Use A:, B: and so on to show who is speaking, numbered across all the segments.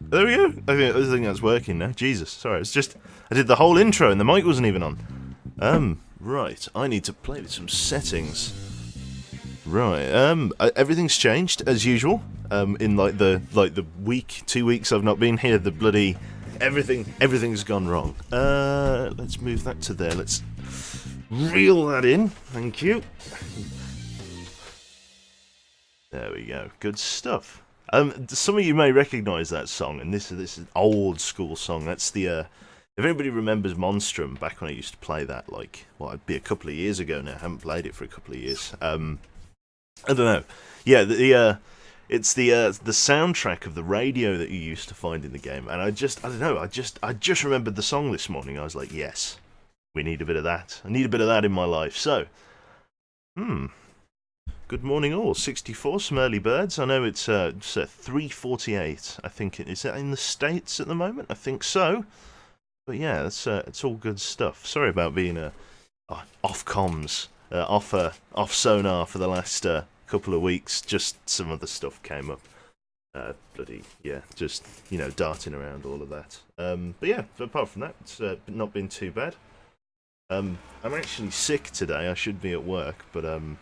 A: There we go. I think that's working now. Jesus, sorry. It's just I did the whole intro and the mic wasn't even on. Right. I need to play with some settings. Right. Everything's changed as usual. In the week, 2 weeks I've not been here, the bloody everything's gone wrong. Let's move that to there. Let's reel that in. Thank you. There we go. Good stuff. Some of you may recognise that song, and this is an old school song. That's the if anybody remembers Monstrum, back when I used to play that, like, well, it'd be a couple of years ago now. I haven't played it for a couple of years. I don't know. Yeah, it's the soundtrack of the radio that you used to find in the game, and I don't know. I just remembered the song this morning. I was like, yes, we need a bit of that. I need a bit of that in my life. So, good morning all. 64, some early birds. I know it's 3:48. I think is that in the States at the moment? I think so. But yeah, it's all good stuff. Sorry about being off comms, off sonar for the last couple of weeks. Just some other stuff came up. Just darting around all of that. But yeah, apart from that, it's not been too bad. I'm actually sick today. I should be at work, but I'm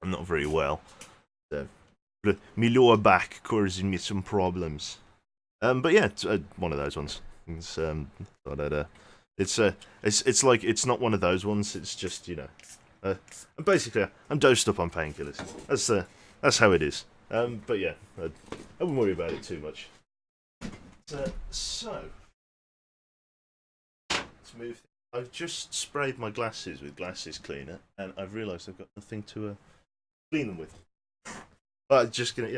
A: not very well. My lower back causing me some problems. But yeah, it's one of those ones. It's like it's not one of those ones. It's just basically I'm dosed up on painkillers. That's how it is. But yeah, I wouldn't worry about it too much. So let's move. I've just sprayed my glasses with glasses cleaner, and I've realised I've got nothing to clean them with. But I'm just gonna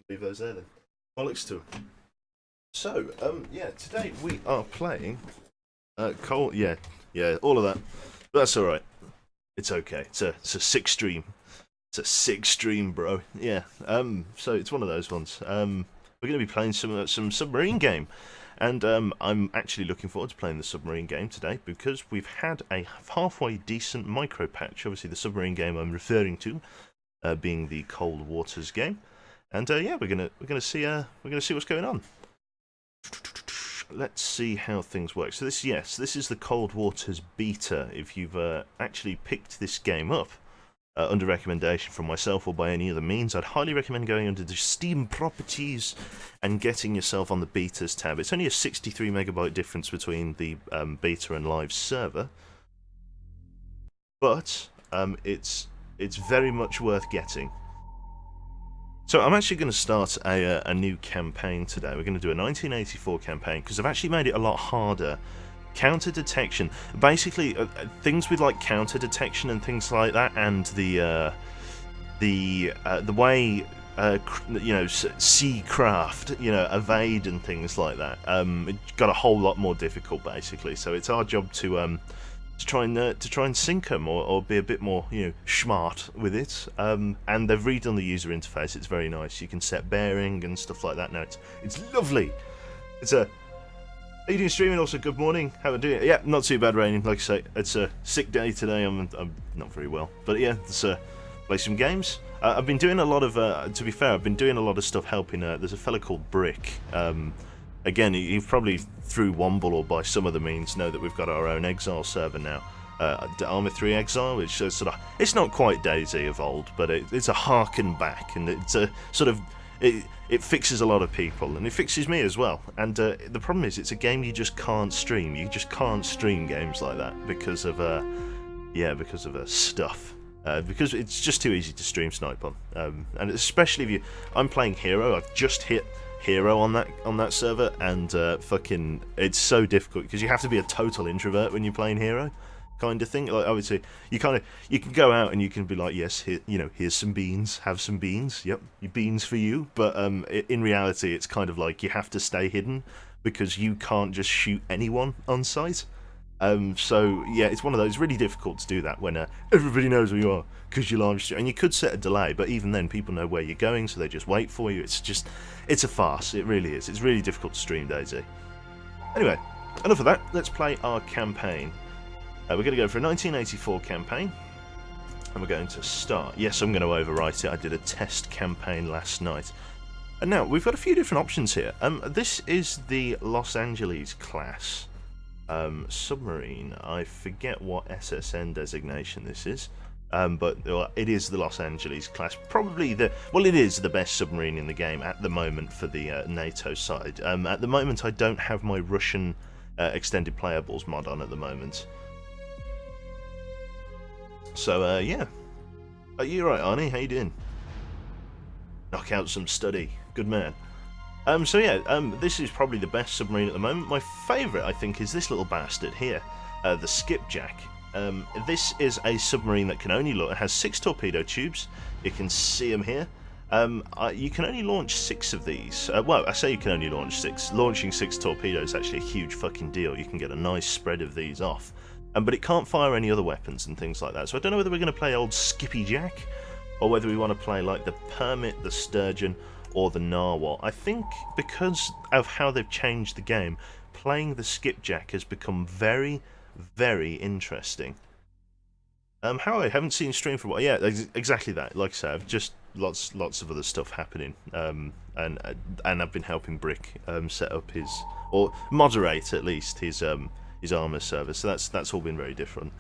A: leave those there then. Bollocks to them. So, today we are playing Cold. Yeah, all of that. But that's alright. It's okay. It's a sick stream. It's a sick stream, bro. Yeah. So it's one of those ones. We're gonna be playing some submarine game. And I'm actually looking forward to playing the submarine game today because we've had a halfway decent micro patch. Obviously, the submarine game I'm referring to being the Cold Waters game, and we're gonna see what's going on. Let's see how things work. So this is the Cold Waters beta. If you've actually picked this game up under recommendation from myself or by any other means, I'd highly recommend going under the Steam properties and getting yourself on the betas tab. It's only a 63 megabyte difference between the beta and live server, but it's very much worth getting. So I'm actually going to start a new campaign today. We're going to do a 1984 campaign because I've actually made it a lot harder. Counter detection, basically things with like counter detection and things like that, and the way sea craft evade and things like that. It got a whole lot more difficult basically. So it's our job to try and sink them or be a bit more smart with it. And they've redone the user interface. It's very nice. You can set bearing and stuff like that now. It's lovely. Are you doing streaming? Also, good morning. How are you doing? Yeah, not too bad, raining. Like I say, it's a sick day today. I'm not very well, but yeah, let's play some games. I've been doing a lot of. To be fair, I've been doing a lot of stuff helping. There's a fella called Brick. Again, you've probably through Womble or by some other means know that we've got our own Exile server now. Arma 3 Exile, which is it's not quite Daisy of old, but it's a harken back, and it's a sort of. It fixes a lot of people, and it fixes me as well. And the problem is, it's a game you just can't stream. You just can't stream games like that because of stuff. Because it's just too easy to stream snipe on. And especially if I'm playing Hero. I've just hit Hero on that server, and it's so difficult because you have to be a total introvert when you're playing Hero. Kind of thing. Like obviously, you can go out and you can be like, yes, here's some beans, have some beans. Yep, beans for you. But in reality, it's kind of like you have to stay hidden because you can't just shoot anyone on sight. So yeah, it's one of those really difficult to do that when everybody knows where you are because you're live streaming. And you could set a delay, but even then, people know where you're going, so they just wait for you. It's a farce. It really is. It's really difficult to stream Daisy. Anyway, enough of that. Let's play our campaign. We're going to go for a 1984 campaign, and we're going to start. Yes, I'm going to overwrite it. I did a test campaign last night. And now, we've got a few different options here. This is the Los Angeles class submarine. I forget what SSN designation this is. But it is the Los Angeles class. Probably it is the best submarine in the game at the moment for the NATO side. At the moment, I don't have my Russian extended playables mod on at the moment. So, yeah. You right, Arnie? How you doing? Knock out some study. Good man. So yeah, this is probably the best submarine at the moment. My favourite, I think, is this little bastard here, the Skipjack. This is a submarine that can only launch. It has 6 torpedo tubes. You can see them here. You can only launch 6 of these. Well, I say you can only launch 6. Launching 6 torpedoes is actually a huge fucking deal. You can get a nice spread of these off. But it can't fire any other weapons and things like that. So I don't know whether we're going to play old Skippy Jack, or whether we want to play like the Permit, the Sturgeon, or the Narwhal. I think because of how they've changed the game, playing the Skipjack has become very, very interesting. How I haven't seen stream for a while. Yeah, exactly that. Like I said, I've just lots of other stuff happening, and I've been helping Brick set up his, or moderate at least his armor service. So that's all been very different.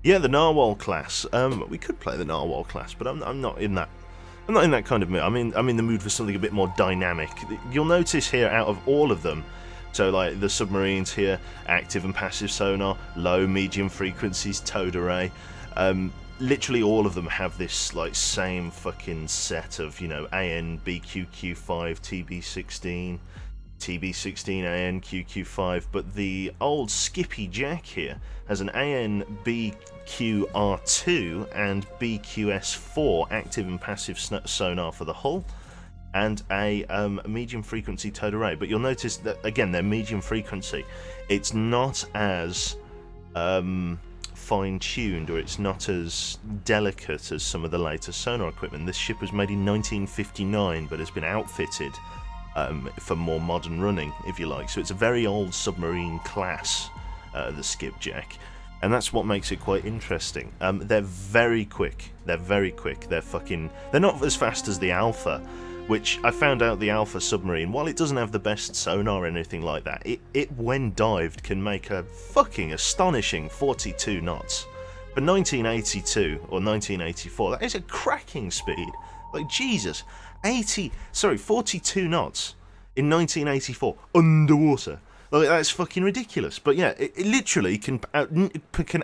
A: Yeah, the Narwhal class. We could play the Narwhal class, but I'm not in that. I'm not in that kind of mood. I'm in the mood for something a bit more dynamic. You'll notice here, out of all of them, so like the submarines here, active and passive sonar, low, medium frequencies, towed array. Literally all of them have this like same fucking set of, you know, AN, BQQ5, TB16, TB16, AN, QQ5, but the old Skippy Jack here has an AN, BQR2 and BQS4 active and passive sonar for the hull, and a medium frequency towed array. But you'll notice that again, they're medium frequency. It's not as fine-tuned, or it's not as delicate as some of the later sonar equipment. This ship was made in 1959, but has been outfitted for more modern running, if you like. So it's a very old submarine class, the Skipjack, and that's what makes it quite interesting. They're very quick. They're very quick. They're not as fast as the Alpha, which I found out the Alpha submarine, while it doesn't have the best sonar or anything like that, it when dived can make a fucking astonishing 42 knots. For 1982 or 1984, that is a cracking speed. Like, Jesus, 42 knots in 1984 underwater. Like, that's fucking ridiculous. But yeah, it literally can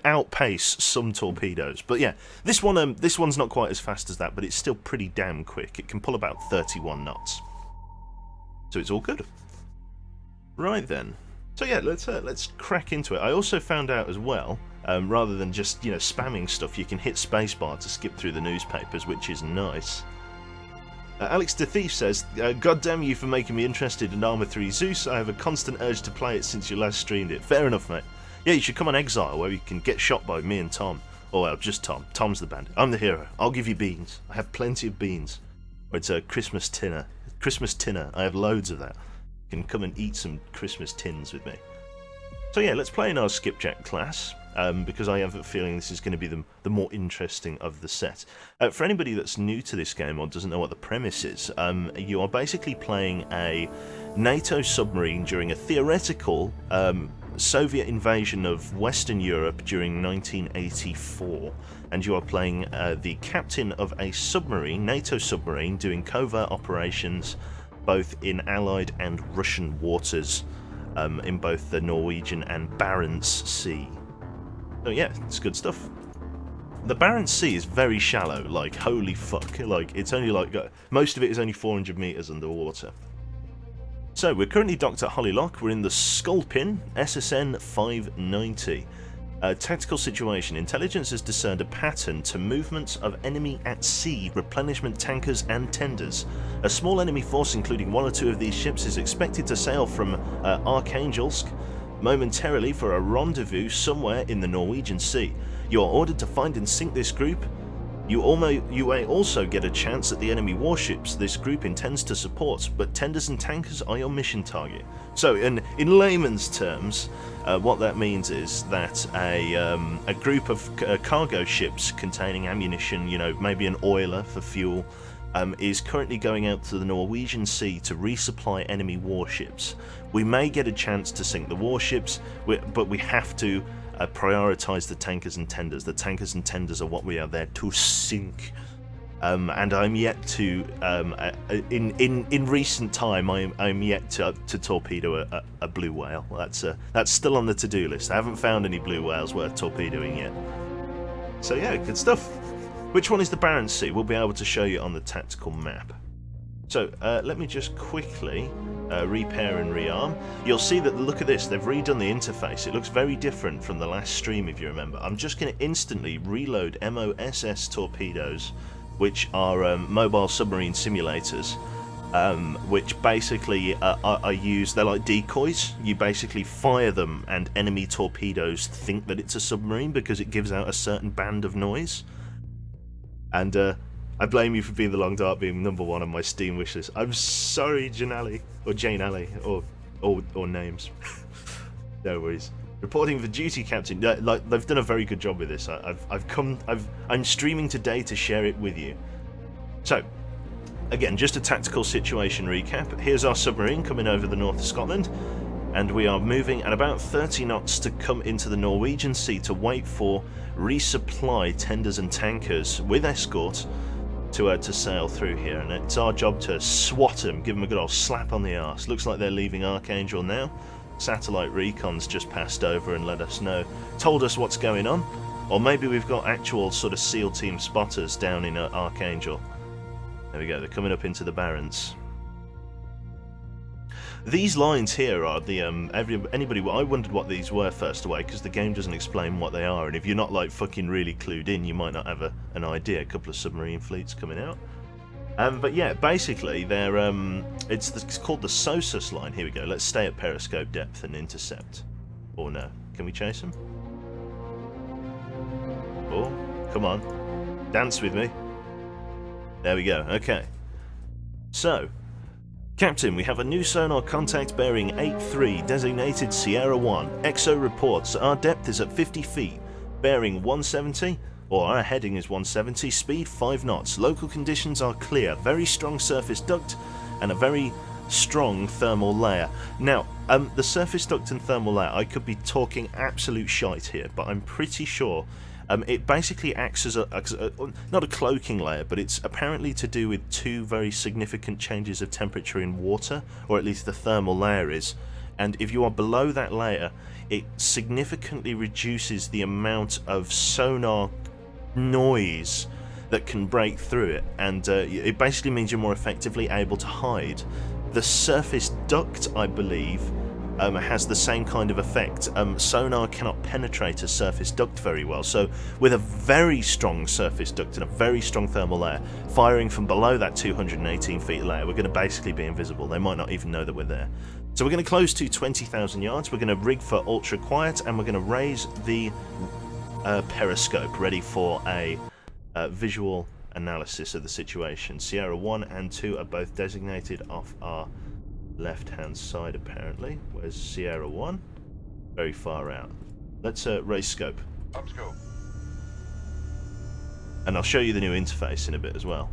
A: outpace some torpedoes. But yeah, this one's not quite as fast as that, but it's still pretty damn quick. It can pull about 31 knots. So it's all good. Right then. So yeah, let's crack into it. I also found out as well, rather than just, you know, spamming stuff, you can hit spacebar to skip through the newspapers, which is nice. Alex the Thief says, God damn you for making me interested in Arma 3 Zeus. I have a constant urge to play it since you last streamed it. Fair enough, mate. Yeah, you should come on Exile, where you can get shot by me and Tom. Oh, well, just Tom. Tom's the bandit. I'm the hero. I'll give you beans. I have plenty of beans. Or it's a Christmas tinner. Christmas tinner. I have loads of that. You can come and eat some Christmas tins with me. So yeah, let's play in our Skipjack class. Because I have a feeling this is going to be the more interesting of the set. For anybody that's new to this game or doesn't know what the premise is, you are basically playing a NATO submarine during a theoretical Soviet invasion of Western Europe during 1984, and you are playing the captain of a submarine, NATO submarine, doing covert operations both in Allied and Russian waters, in both the Norwegian and Barents Sea. So yeah, it's good stuff. The Barents Sea is very shallow, like holy fuck. Like, it's only like, most of it is only 400 meters underwater. So we're currently docked at Hollylock. We're in the Sculpin SSN 590. Tactical situation. Intelligence has discerned a pattern to movements of enemy at sea, replenishment tankers and tenders. A small enemy force, including 1 or 2 of these ships, is expected to sail from Arkhangelsk momentarily for a rendezvous somewhere in the Norwegian Sea. You are ordered to find and sink this group. You may also get a chance at the enemy warships this group intends to support, but tenders and tankers are your mission target. So in layman's terms, what that means is that a group of cargo ships containing ammunition, you know, maybe an oiler for fuel, is currently going out to the Norwegian Sea to resupply enemy warships. We may get a chance to sink the warships, but we have to prioritise the tankers and tenders. The tankers and tenders are what we are there to sink. And I'm yet to, in recent time, I'm yet to torpedo a blue whale. That's still on the to-do list. I haven't found any blue whales worth torpedoing yet. So yeah, good stuff. Which one is the Barents Sea? We'll be able to show you on the tactical map. So let me just quickly repair and rearm. You'll see that, look at this, they've redone the interface. It looks very different from the last stream, if you remember. I'm just going to instantly reload MOSS torpedoes, which are mobile submarine simulators, which basically are used, they're like decoys. You basically fire them and enemy torpedoes think that it's a submarine because it gives out a certain band of noise. And I blame you for being the long dart being #1 on my Steam wishlist. I'm sorry, Jane Alley, or names. No worries. Reporting for duty, Captain. Like, they've done a very good job with this. I'm streaming today to share it with you. So, again, just a tactical situation recap. Here's our submarine coming over the north of Scotland, and we are moving at about 30 knots to come into the Norwegian Sea to wait for resupply tenders and tankers with escort to sail through here. And it's our job to swat them, give them a good old slap on the arse. Looks like they're leaving Archangel now. Satellite recon's just passed over and let us know, told us what's going on, or maybe we've got actual sort of SEAL team spotters down in Archangel. There we go, they're coming up into the Barents. These lines here are the I wondered what these were first away, because the game doesn't explain what they are, and if you're not like fucking really clued in, you might not have an idea. A couple of submarine fleets coming out. But yeah, basically they're it's called the SOSUS line. Here we go. Let's stay at periscope depth and intercept. Or no, can we chase them? Oh, come on, dance with me. There we go. Okay. So, Captain, we have a new sonar contact bearing 83, designated Sierra 1. EXO reports our depth is at 50 feet, bearing 170. Or our heading is 170, speed 5 knots. Local conditions are clear, very strong surface duct and a very strong thermal layer. Now, the surface duct and thermal layer, I could be talking absolute shite here, but I'm pretty sure it basically acts as not a cloaking layer, but it's apparently to do with two very significant changes of temperature in water, or at least the thermal layer is. And if you are below that layer, it significantly reduces the amount of sonar noise that can break through it, and it basically means you're more effectively able to hide. The surface duct, I believe, has the same kind of effect. Sonar cannot penetrate a surface duct very well, so with a very strong surface duct and a very strong thermal layer, firing from below that 218 feet layer, we're going to basically be invisible. They might not even know that we're there. So we're going to close to 20,000 yards, we're going to rig for ultra quiet, and we're going to raise the periscope ready for a visual analysis of the situation. Sierra 1 and 2 are both designated off our left hand side apparently. Where's Sierra 1? Very far out. Let's raise scope.
B: Up scope.
A: And I'll show you the new interface in a bit as well.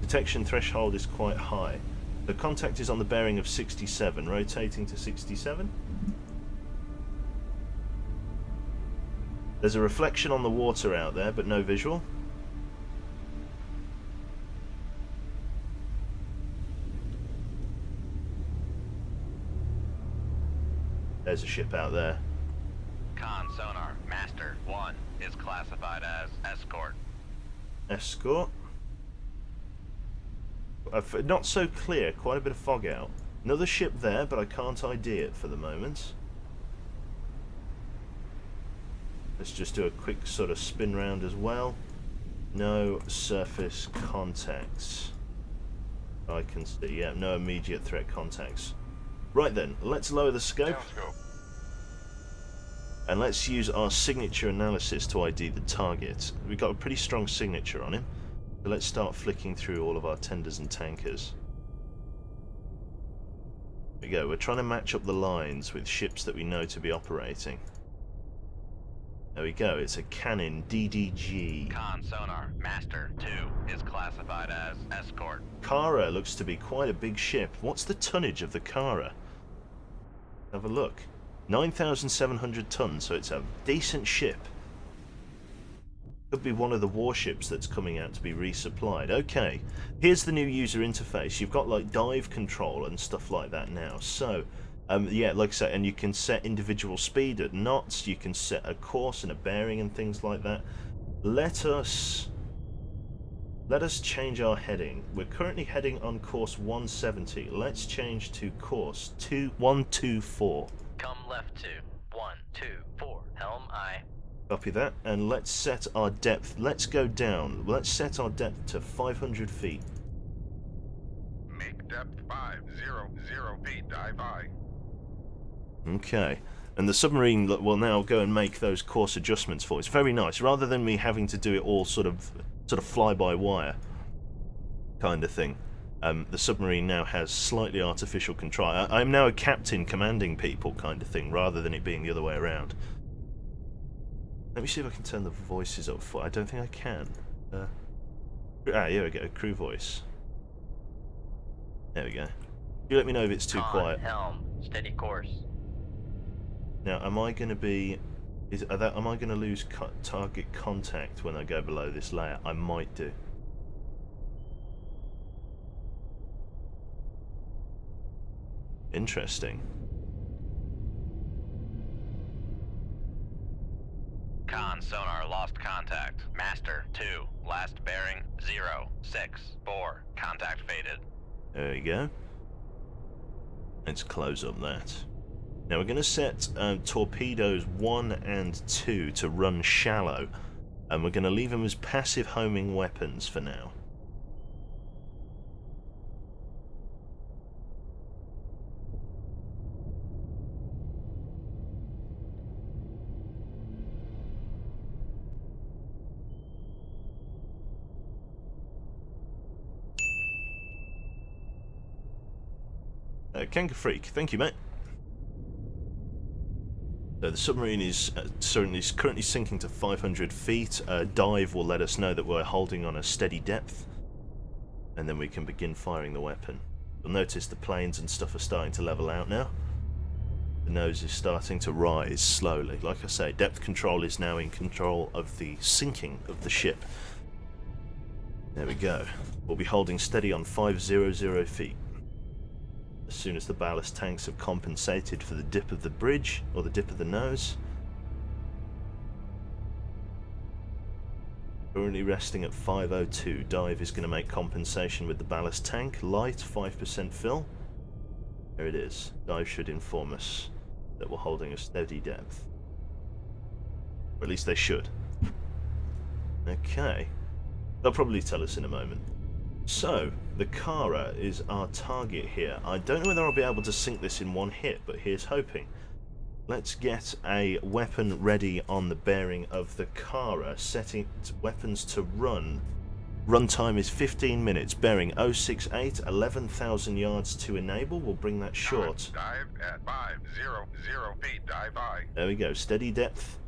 A: Detection threshold is quite high. The contact is on the bearing of 67, rotating to 67. There's a reflection on the water out there, but no visual. There's a ship out there.
B: Con sonar, Master 1 is classified as escort.
A: Escort. Not so clear, quite a bit of fog out. Another ship there, but I can't ID it for the moment. Let's just do a quick sort of spin round as well. No surface contacts I can see. Yeah, no immediate threat contacts. Right then, let's lower the scope. And let's use our signature analysis to ID the target. We've got a pretty strong signature on him. So let's start flicking through all of our tenders and tankers. There we go, we're trying to match up the lines with ships that we know to be operating. There we go, it's a cannon DDG.
B: Con sonar, Master 2 is classified as escort.
A: Kara looks to be quite a big ship. What's the tonnage of the Kara? Have a look. 9,700 tons, so it's a decent ship. Could be one of the warships that's coming out to be resupplied. Okay, here's the new user interface. You've got like dive control and stuff like that now. So, yeah, like I said, and you can set individual speed at knots. You can set a course and a bearing and things like that. Let us change our heading. We're currently heading on course 170. Let's change to course 124.
C: Come left to 124, helm aye.
A: Copy that, and let's set our depth. Let's go down. Let's set our depth to 500 feet.
D: Make depth 500 feet, dive aye.
A: Okay, and the submarine will now go and make those course adjustments for us. Very nice. Rather than me having to do it all sort of fly-by-wire kind of thing, the submarine now has slightly artificial control. I'm now a captain commanding people kind of thing, rather than it being the other way around. Let me see if I can turn the voices up for. I don't think I can. Here we go. Crew voice. There we go. You let me know if it's too quiet.
C: Helm, steady course.
A: Now, am I going to be? Am I going to lose target contact when I go below this layer? I might do. Interesting.
B: Con sonar lost contact. Master 2, last bearing 064. Contact faded.
A: There we go. Let's close up that. Now we're going to set torpedoes 1 and 2 to run shallow, and we're going to leave them as passive homing weapons for now. Kanka Freak, thank you, mate. So the submarine is currently sinking to 500 feet. Dive will let us know that we're holding on a steady depth, and then we can begin firing the weapon. You'll notice the planes and stuff are starting to level out now. The nose is starting to rise slowly. Like I say, depth control is now in control of the sinking of the ship. There we go. We'll be holding steady on 500 feet. As soon as the ballast tanks have compensated for the dip of the bridge, or the dip of the nose. Currently resting at 502. Dive is going to make compensation with the ballast tank. Light, 5% fill. There it is. Dive should inform us that we're holding a steady depth. Or at least they should. Okay. They'll probably tell us in a moment. So, the Kara is our target here. I don't know whether I'll be able to sink this in one hit, but here's hoping. Let's get a weapon ready on the bearing of the Kara, setting weapons to run. Runtime is 15 minutes, bearing 068, 11,000 yards to enable. We'll bring that short.
D: Dive at 500 feet, dive aye.
A: There we go, steady depth.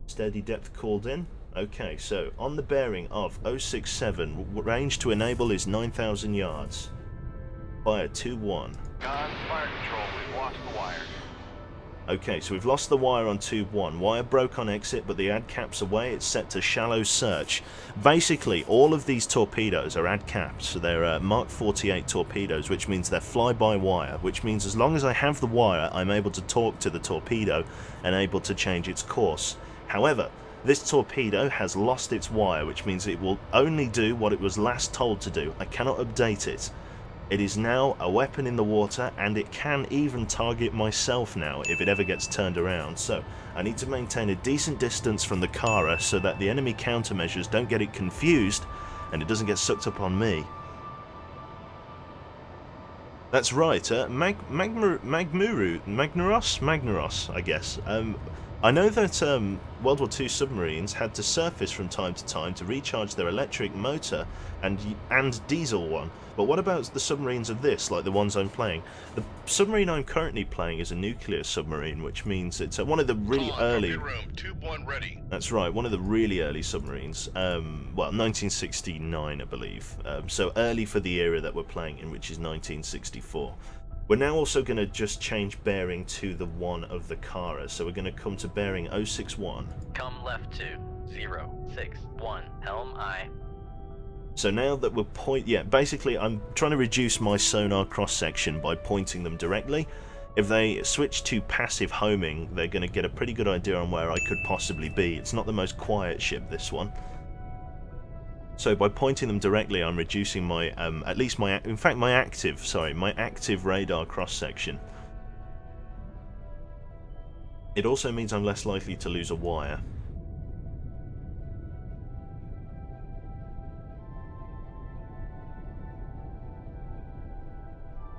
A: Steady depth called in. Okay, so on the bearing of 067, range to enable is 9,000 yards. Fire 2-1.
B: Con fire control, we've lost the wire.
A: Okay, so we've lost the wire on tube 1. Wire broke on exit, but the ad cap's away. It's set to shallow search. Basically, all of these torpedoes are ad caps, so they're Mark 48 torpedoes, which means they're fly-by-wire, which means as long as I have the wire, I'm able to talk to the torpedo and able to change its course. However, this torpedo has lost its wire, which means it will only do what it was last told to do. I cannot update it. It is now a weapon in the water, and it can even target myself now if it ever gets turned around. So I need to maintain a decent distance from the Kara so that the enemy countermeasures don't get it confused and it doesn't get sucked up on me. That's right, Magnuros, I guess. I know that World War II submarines had to surface from time to time to recharge their electric motor and diesel one, but what about the submarines of this, like the ones I'm playing? The submarine I'm currently playing is a nuclear submarine, which means it's one of the really early...
D: room, tube 1 ready.
A: That's right, one of the really early submarines. Well, 1969, I believe. So early for the era that we're playing in, which is 1964. We're now also going to just change bearing to the one of the Kara, so we're going to come to bearing 061.
C: Come left to 061. Helm I.
A: So now that we're basically I'm trying to reduce my sonar cross-section by pointing them directly. If they switch to passive homing, they're going to get a pretty good idea on where I could possibly be. It's not the most quiet ship, this one. So by pointing them directly, I'm reducing my, at least my active radar cross-section. It also means I'm less likely to lose a wire.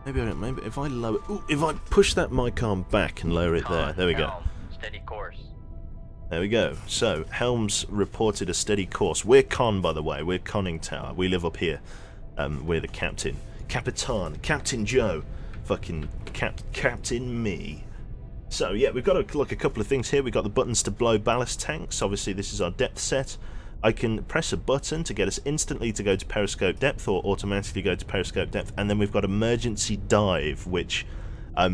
A: Maybe if I lower, if I push that mic arm back and lower it there we go.
C: Helm, steady course.
A: There we go. So, Helm's reported a steady course. We're con, by the way. We're conning tower. We live up here. We're the captain. Capitan. Captain Joe. Fucking Captain me. So, yeah, we've got a couple of things here. We've got the buttons to blow ballast tanks. Obviously, this is our depth set. I can press a button to get us instantly to go to periscope depth or automatically go to periscope depth. And then we've got emergency dive, which...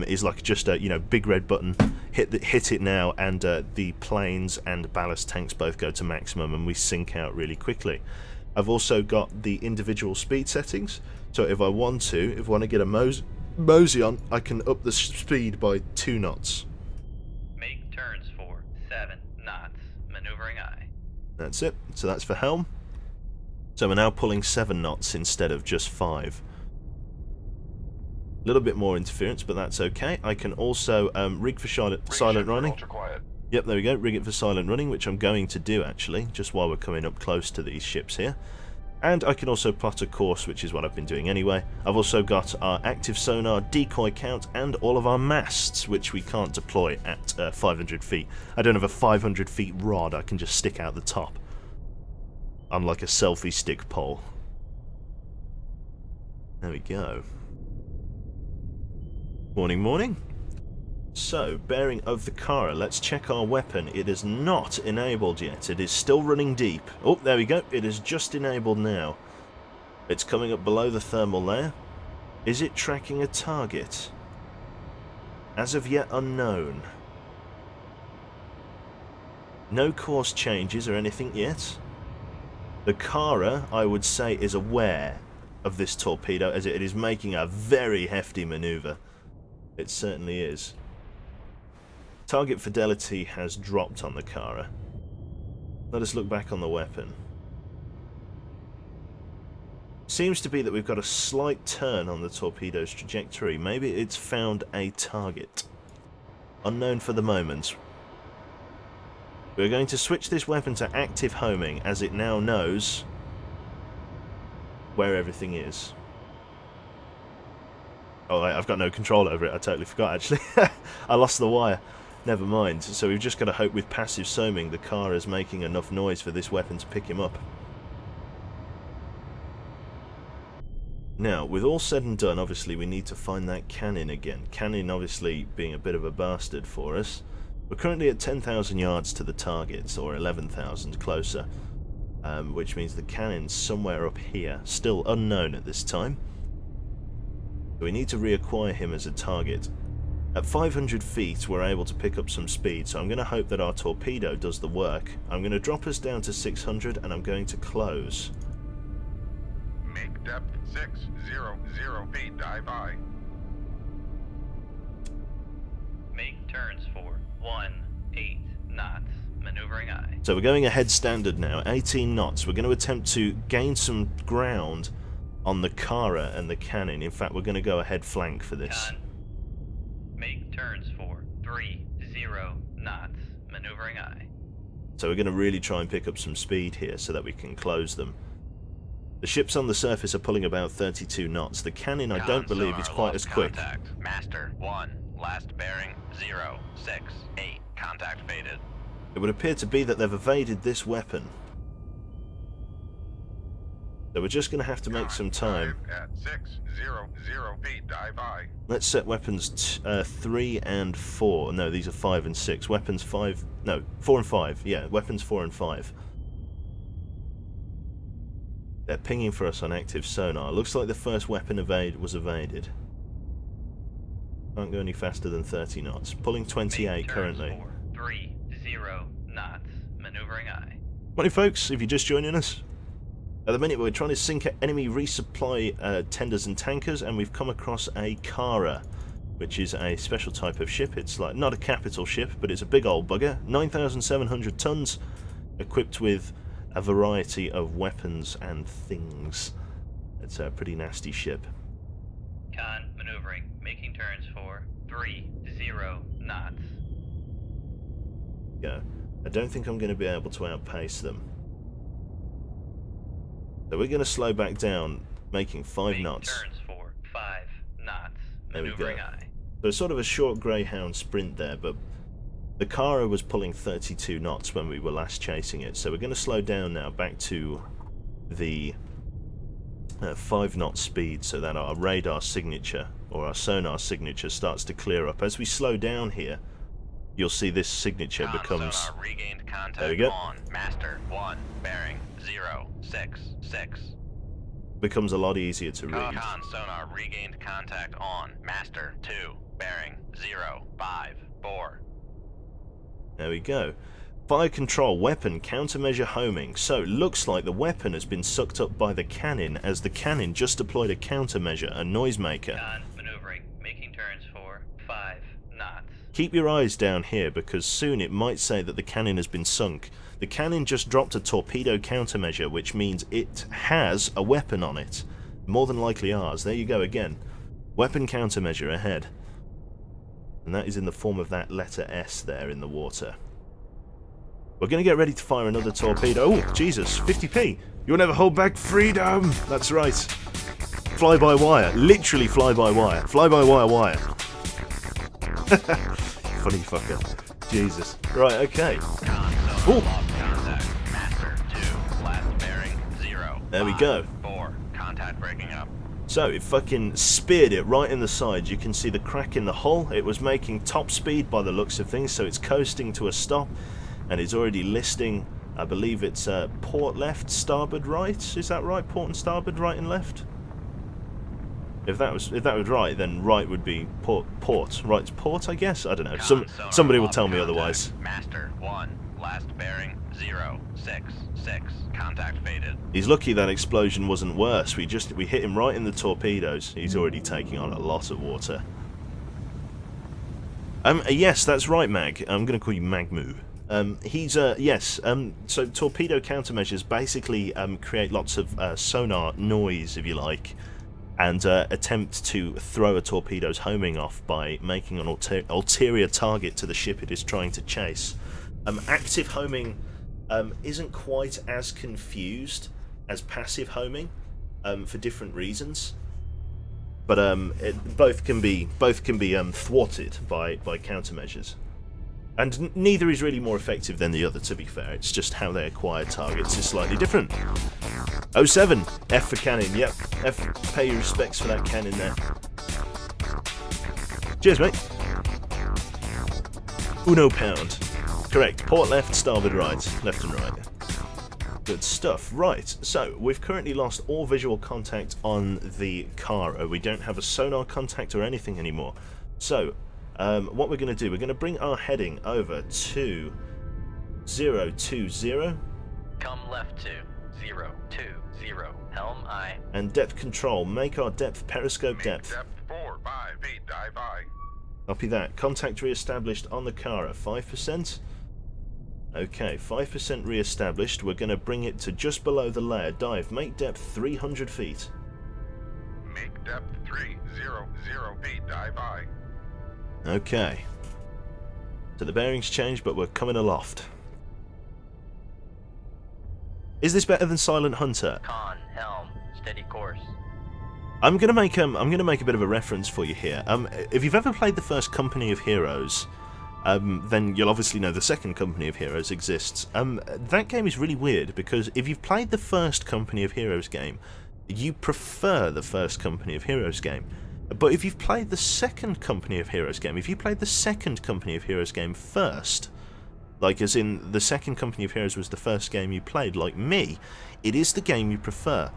A: is like just a big red button, hit it now, and the planes and ballast tanks both go to maximum and we sink out really quickly. I've also got the individual speed settings, so if I want to get a mosey on, I can up the speed by 2 knots.
C: Make turns for 7 knots. Maneuvering I.
A: That's it. So that's for Helm. So we're now pulling 7 knots instead of just 5. A little bit more interference, but that's okay. I can also rig for silent running. Yep, there we go. Rig it for silent running, which I'm going to do actually, just while we're coming up close to these ships here. And I can also plot a course, which is what I've been doing anyway. I've also got our active sonar, decoy count, and all of our masts, which we can't deploy at 500 feet. I don't have a 500 feet rod I can just stick out the top. Unlike a selfie stick pole. There we go. Morning, morning. So, bearing of the Kara, let's check our weapon. It is not enabled yet. It is still running deep. Oh, there we go. It is just enabled now. It's coming up below the thermal layer. Is it tracking a target? As of yet unknown. No course changes or anything yet. The Kara, I would say, is aware of this torpedo as it is making a very hefty maneuver. It certainly is. Target fidelity has dropped on the Kara. Let us look back on the weapon. Seems to be that we've got a slight turn on the torpedo's trajectory. Maybe it's found a target. Unknown for the moment. We're going to switch this weapon to active homing as it now knows where everything is. Oh, I've got no control over it. I totally forgot, actually. I lost the wire. Never mind. So we've just got to hope with passive soaming the car is making enough noise for this weapon to pick him up. Now, with all said and done, obviously we need to find that cannon again. Cannon obviously being a bit of a bastard for us. We're currently at 10,000 yards to the targets, or 11,000 closer. Which means the cannon's somewhere up here. Still unknown at this time. We need to reacquire him as a target. At 500 feet we're able to pick up some speed, so I'm going to hope that our torpedo does the work. I'm going to drop us down to 600 and I'm going to close.
D: Make depth 600 feet, dive I.
C: Make turns for 18 knots. Maneuvering I.
A: So we're going ahead standard now, 18 knots. We're going to attempt to gain some ground on the Kara and the cannon. In fact, we're going to go ahead flank for this.
C: Con. Make turns for 30 knots. Maneuvering I.
A: So we're going to really try and pick up some speed here so that we can close them. The ships on the surface are pulling about 32 knots. The cannon, I don't believe, is quite as quick.
B: Master 1, last bearing 068. contact faded.
A: It would appear to be that they've evaded this weapon. So we're just going to have to make some time.
D: At 600 feet, dive I.
A: Let's set weapons 3 and 4. No, these are 5 and 6. Weapons 5... No, 4 and 5. Yeah, weapons 4 and 5. They're pinging for us on active sonar. Looks like the first weapon was evaded. Can't go any faster than 30 knots. Pulling 28 currently.
C: 30 knots. Maneuvering I.
A: Morning folks, if you're just joining us. At the minute we're trying to sink enemy resupply tenders and tankers, and we've come across a Kara, which is a special type of ship. It's like not a capital ship, but it's a big old bugger. 9,700 tons, equipped with a variety of weapons and things. It's a pretty nasty ship.
C: Con, maneuvering. Making turns for 30 knots.
A: Yeah, I don't think I'm going to be able to outpace them. So we're going to slow back down, making 5 knots.
C: Turns for 5 knots.
A: There we go.
C: Maneuvering I.
A: So it's sort of a short greyhound sprint there, but the Kara was pulling 32 knots when we were last chasing it. So we're going to slow down now back to the 5 knot speed, so that our radar signature or our sonar signature starts to clear up. As we slow down here, you'll see this signature becomes...
B: Sonar regained contact
A: There we go.
B: on Master 1, bearing 066.
A: becomes a lot easier to read.
B: Con sonar regained contact on Master 2, bearing 054.
A: There we go. Fire control, weapon, countermeasure homing. So, looks like the weapon has been sucked up by the cannon, as the cannon just deployed a countermeasure, a noisemaker.
C: Con, maneuvering. Making turns for 5 knots.
A: Keep your eyes down here, because soon it might say that the cannon has been sunk. The cannon just dropped a torpedo countermeasure, which means it has a weapon on it. More than likely ours. There you go again. Weapon countermeasure ahead. And that is in the form of that letter S there in the water. We're going to get ready to fire another torpedo. Oh, Jesus, 50p. You'll never hold back freedom. That's right. Fly by wire. Literally fly by wire. Fly by wire. Funny fucker. Jesus. Right, okay.
B: Con sonar lost contact. Master 2, last bearing 0.
A: There we go.
B: 4. Contact breaking up.
A: So it fucking speared it right in the side. You can see the crack in the hull. It was making top speed by the looks of things, so it's coasting to a stop, and it's already listing, I believe it's port left, starboard right. Is that right? Port and starboard, right and left. If that was right, then right would be port. Right's port, I guess. I don't know. Somebody will tell me otherwise.
B: Master 1, last bearing 066. Contact faded.
A: He's lucky that explosion wasn't worse. We hit him right in the torpedoes. He's already taking on a lot of water. Yes, that's right, Mag. I'm going to call you Magmoo. Yes. So torpedo countermeasures basically create lots of sonar noise, if you like, and attempt to throw a torpedo's homing off by making an ulterior target to the ship it is trying to chase. Active homing isn't quite as confused as passive homing for different reasons, but both can be thwarted by countermeasures, and neither is really more effective than the other. To be fair, it's just how they acquire targets is slightly different. 07, F for cannon. Yep, F. Pay your respects for that cannon there. Cheers, mate. Uno pound. Correct. Port left, starboard right, left and right. Good stuff. Right, so we've currently lost all visual contact on the Kara. We don't have a sonar contact or anything anymore. So, what we're going to do, we're going to bring our heading over to 020.
C: Come left to 020. Helm I.
A: And depth control, make our depth periscope
D: Make
A: depth.
D: depth 4 feet, dive I.
A: Copy that. Contact re-established on the Kara, 5%. Okay, 5% re-established. We're going to bring it to just below the layer. Dive, make depth 300 feet.
D: Make depth 300 feet, dive I.
A: Okay. So the bearings changed, but we're coming aloft. Is this better than Silent Hunter?
C: Con, helm, steady course.
A: I'm gonna make a bit of a reference for you here. If you've ever played the first Company of Heroes, then you'll obviously know the second Company of Heroes exists. That game is really weird because if you've played the first Company of Heroes game, you prefer the first Company of Heroes game. But if you've played the second Company of Heroes game, if you played the second Company of Heroes game first, like as in the second Company of Heroes was the first game you played, like me, it is the game you prefer.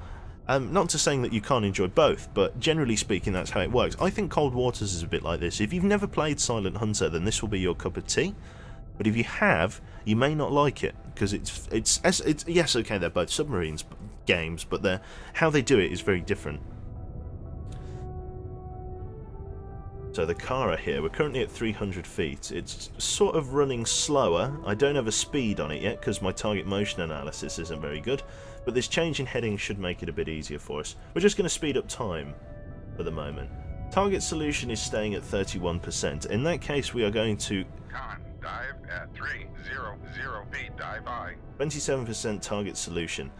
A: Not to saying that you can't enjoy both, but generally speaking that's how it works. I think Cold Waters is a bit like this. If you've never played Silent Hunter, then this will be your cup of tea. But if you have, you may not like it, because it's yes, okay, they're both submarines games, but how they do it is very different. So the Kara here, we're currently at 300 feet. It's sort of running slower. I don't have a speed on it yet because my target motion analysis isn't very good, but this change in heading should make it a bit easier for us. We're just going to speed up time for the moment. Target solution is staying at 31%. In that case, we are going to...
D: Con, dive at 300 feet, dive I.
A: 27% target solution.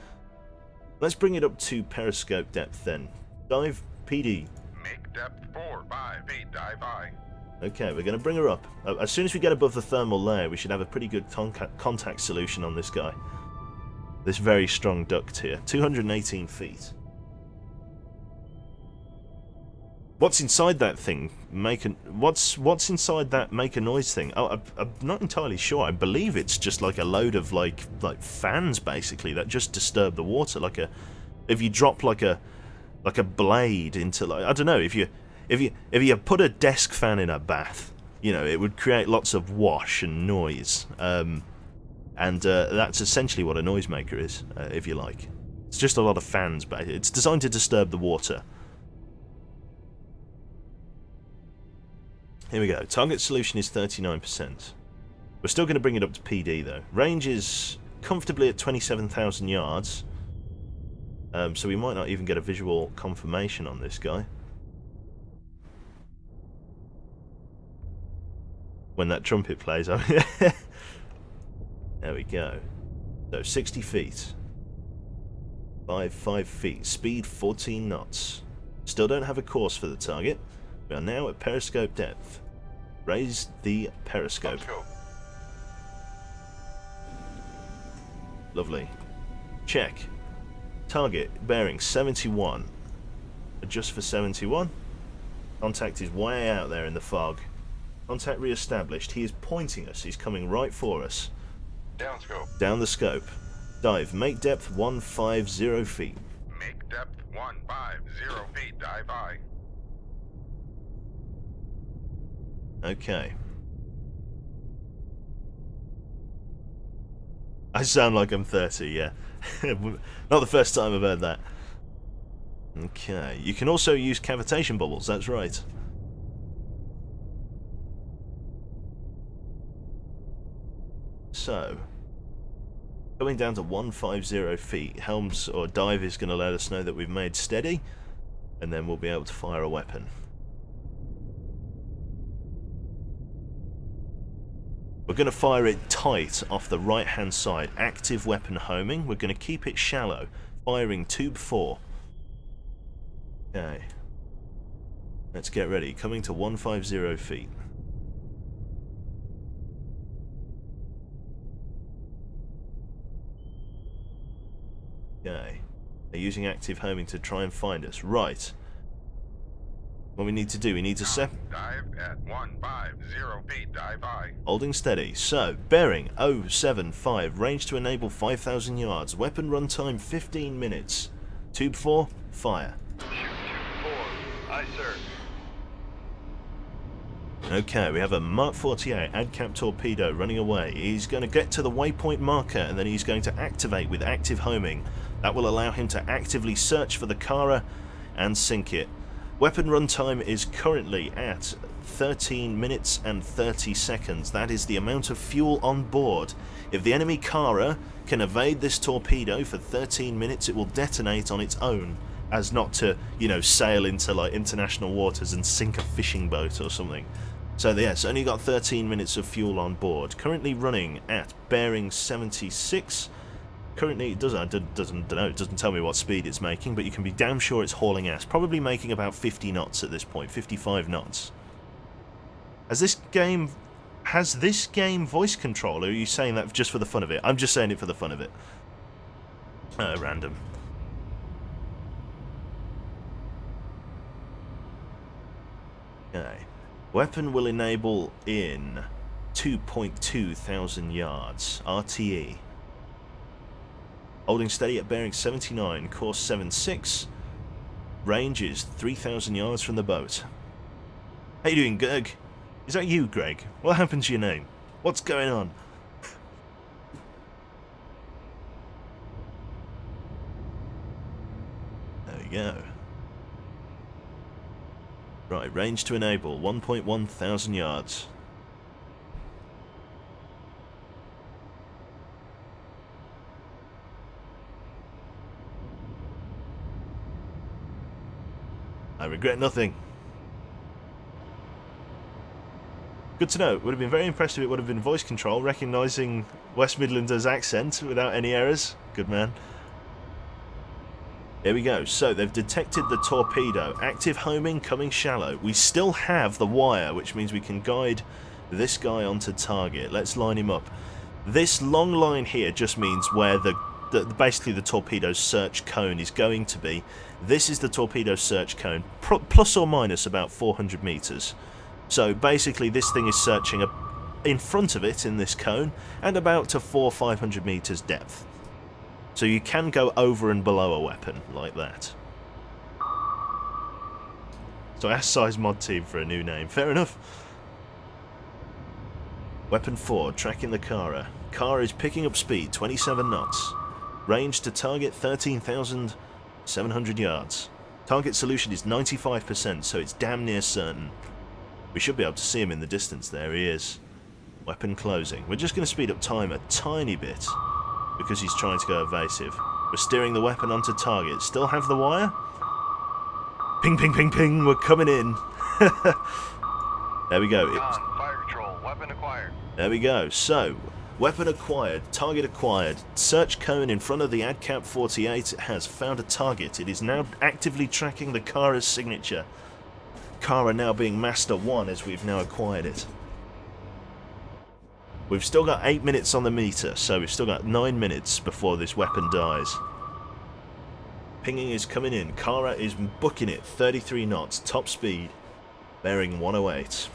A: Let's bring it up to periscope depth then. Dive PD.
D: Make depth 5 feet, dive I.
A: Okay, we're going to bring her up. As soon as we get above the thermal layer, we should have a pretty good contact solution on this guy. This very strong duct here. 218 feet. What's inside that thing? What's inside that make a noise thing? Oh, I'm not entirely sure. I believe it's just like a load of like fans basically that just disturb the water. If you drop like a blade into, like, I don't know, if you put a desk fan in a bath, you know, it would create lots of wash and noise. And that's essentially what a noisemaker is, if you like. It's just a lot of fans, but it's designed to disturb the water. Here we go. Target solution is 39%. We're still going to bring it up to PD though. Range is comfortably at 27,000 yards. So we might not even get a visual confirmation on this guy. When that trumpet plays. There we go. So 60 feet. 5 feet. Speed 14 knots. Still don't have a course for the target. We are now at periscope depth. Raise the periscope. Lovely. Check. Target bearing 71. Adjust for 71. Contact is way out there in the fog. Contact re-established. He is pointing us. He's coming right for us.
D: Down scope.
A: Down the scope. Dive. Make depth 150 feet.
D: Make depth 150 feet, dive I.
A: Okay. I sound like I'm 30, yeah. Not the first time I've heard that. Okay. You can also use cavitation bubbles, that's right. So, going down to 150 feet, helms or dive is going to let us know that we've made steady, and then we'll be able to fire a weapon. We're going to fire it tight off the right hand side, active weapon homing. We're going to keep it shallow, firing tube 4. Okay. Let's get ready, coming to 150 feet. Okay. They're using active homing to try and find us. Right. What we need to do, we need to set...
D: Dive at 150 feet, dive I.
A: Holding steady. So, bearing 075, range to enable 5,000 yards. Weapon runtime 15 minutes. Tube 4, fire.
C: Shoot tube 4. Aye, sir.
A: Okay, we have a Mark 48 ADCAP torpedo running away. He's going to get to the waypoint marker and then he's going to activate with active homing. That will allow him to actively search for the Kara and sink it. Weapon runtime is currently at 13 minutes and 30 seconds. That is the amount of fuel on board. If the enemy Kara can evade this torpedo for 13 minutes, it will detonate on its own, as not to, you know, sail into like international waters and sink a fishing boat or something. So yeah, it's only got 13 minutes of fuel on board. Currently running at bearing 76. Currently, it doesn't tell me what speed it's making, but you can be damn sure it's hauling ass. Probably making about 50 knots at this point, 55 knots. Has this game Has this game voice control, or are you saying that just for the fun of it? I'm just saying it for the fun of it. Random. Okay. Weapon will enable in 2.2 thousand yards. RTE. Holding steady at bearing 79, course 76. Range is 3,000 yards from the boat. How you doing, Gerg? Is that you, Greg? What happened to your name? What's going on? There we go. Right, range to enable, 1.1 thousand yards. I regret nothing. Good to know. It would have been very impressive if it would have been voice control, recognising West Midlander's accent without any errors. Good man. There we go. So they've detected the torpedo. Active homing, coming shallow. We still have the wire, which means we can guide this guy onto target. Let's line him up. This long line here just means where basically the torpedo search cone is going to be. This is the torpedo search cone, plus or minus about 400 meters. So basically this thing is searching in front of it in this cone and about to 400 or 500 meters depth. So you can go over and below a weapon like that. So I asked Size Mod Team for a new name. Fair enough. Weapon 4, tracking the Kara. Car is picking up speed, 27 knots. Range to target 13,700 yards. Target solution is 95%, so it's damn near certain. We should be able to see him in the distance. There he is. Weapon closing. We're just going to speed up time a tiny bit because he's trying to go evasive. We're steering the weapon onto target. Still have the wire? Ping, ping, ping, ping. We're coming in. There we go.
D: Fire control. Weapon acquired.
A: There we go. So, weapon acquired. Target acquired. Search cone in front of the ADCAP 48 has found a target. It is now actively tracking the Kara's signature. Kara now being Master 1 as we've now acquired it. We've still got 8 minutes on the meter, so we've still got 9 minutes before this weapon dies. Pinging is coming in. Kara is booking it. 33 knots, top speed, bearing 108.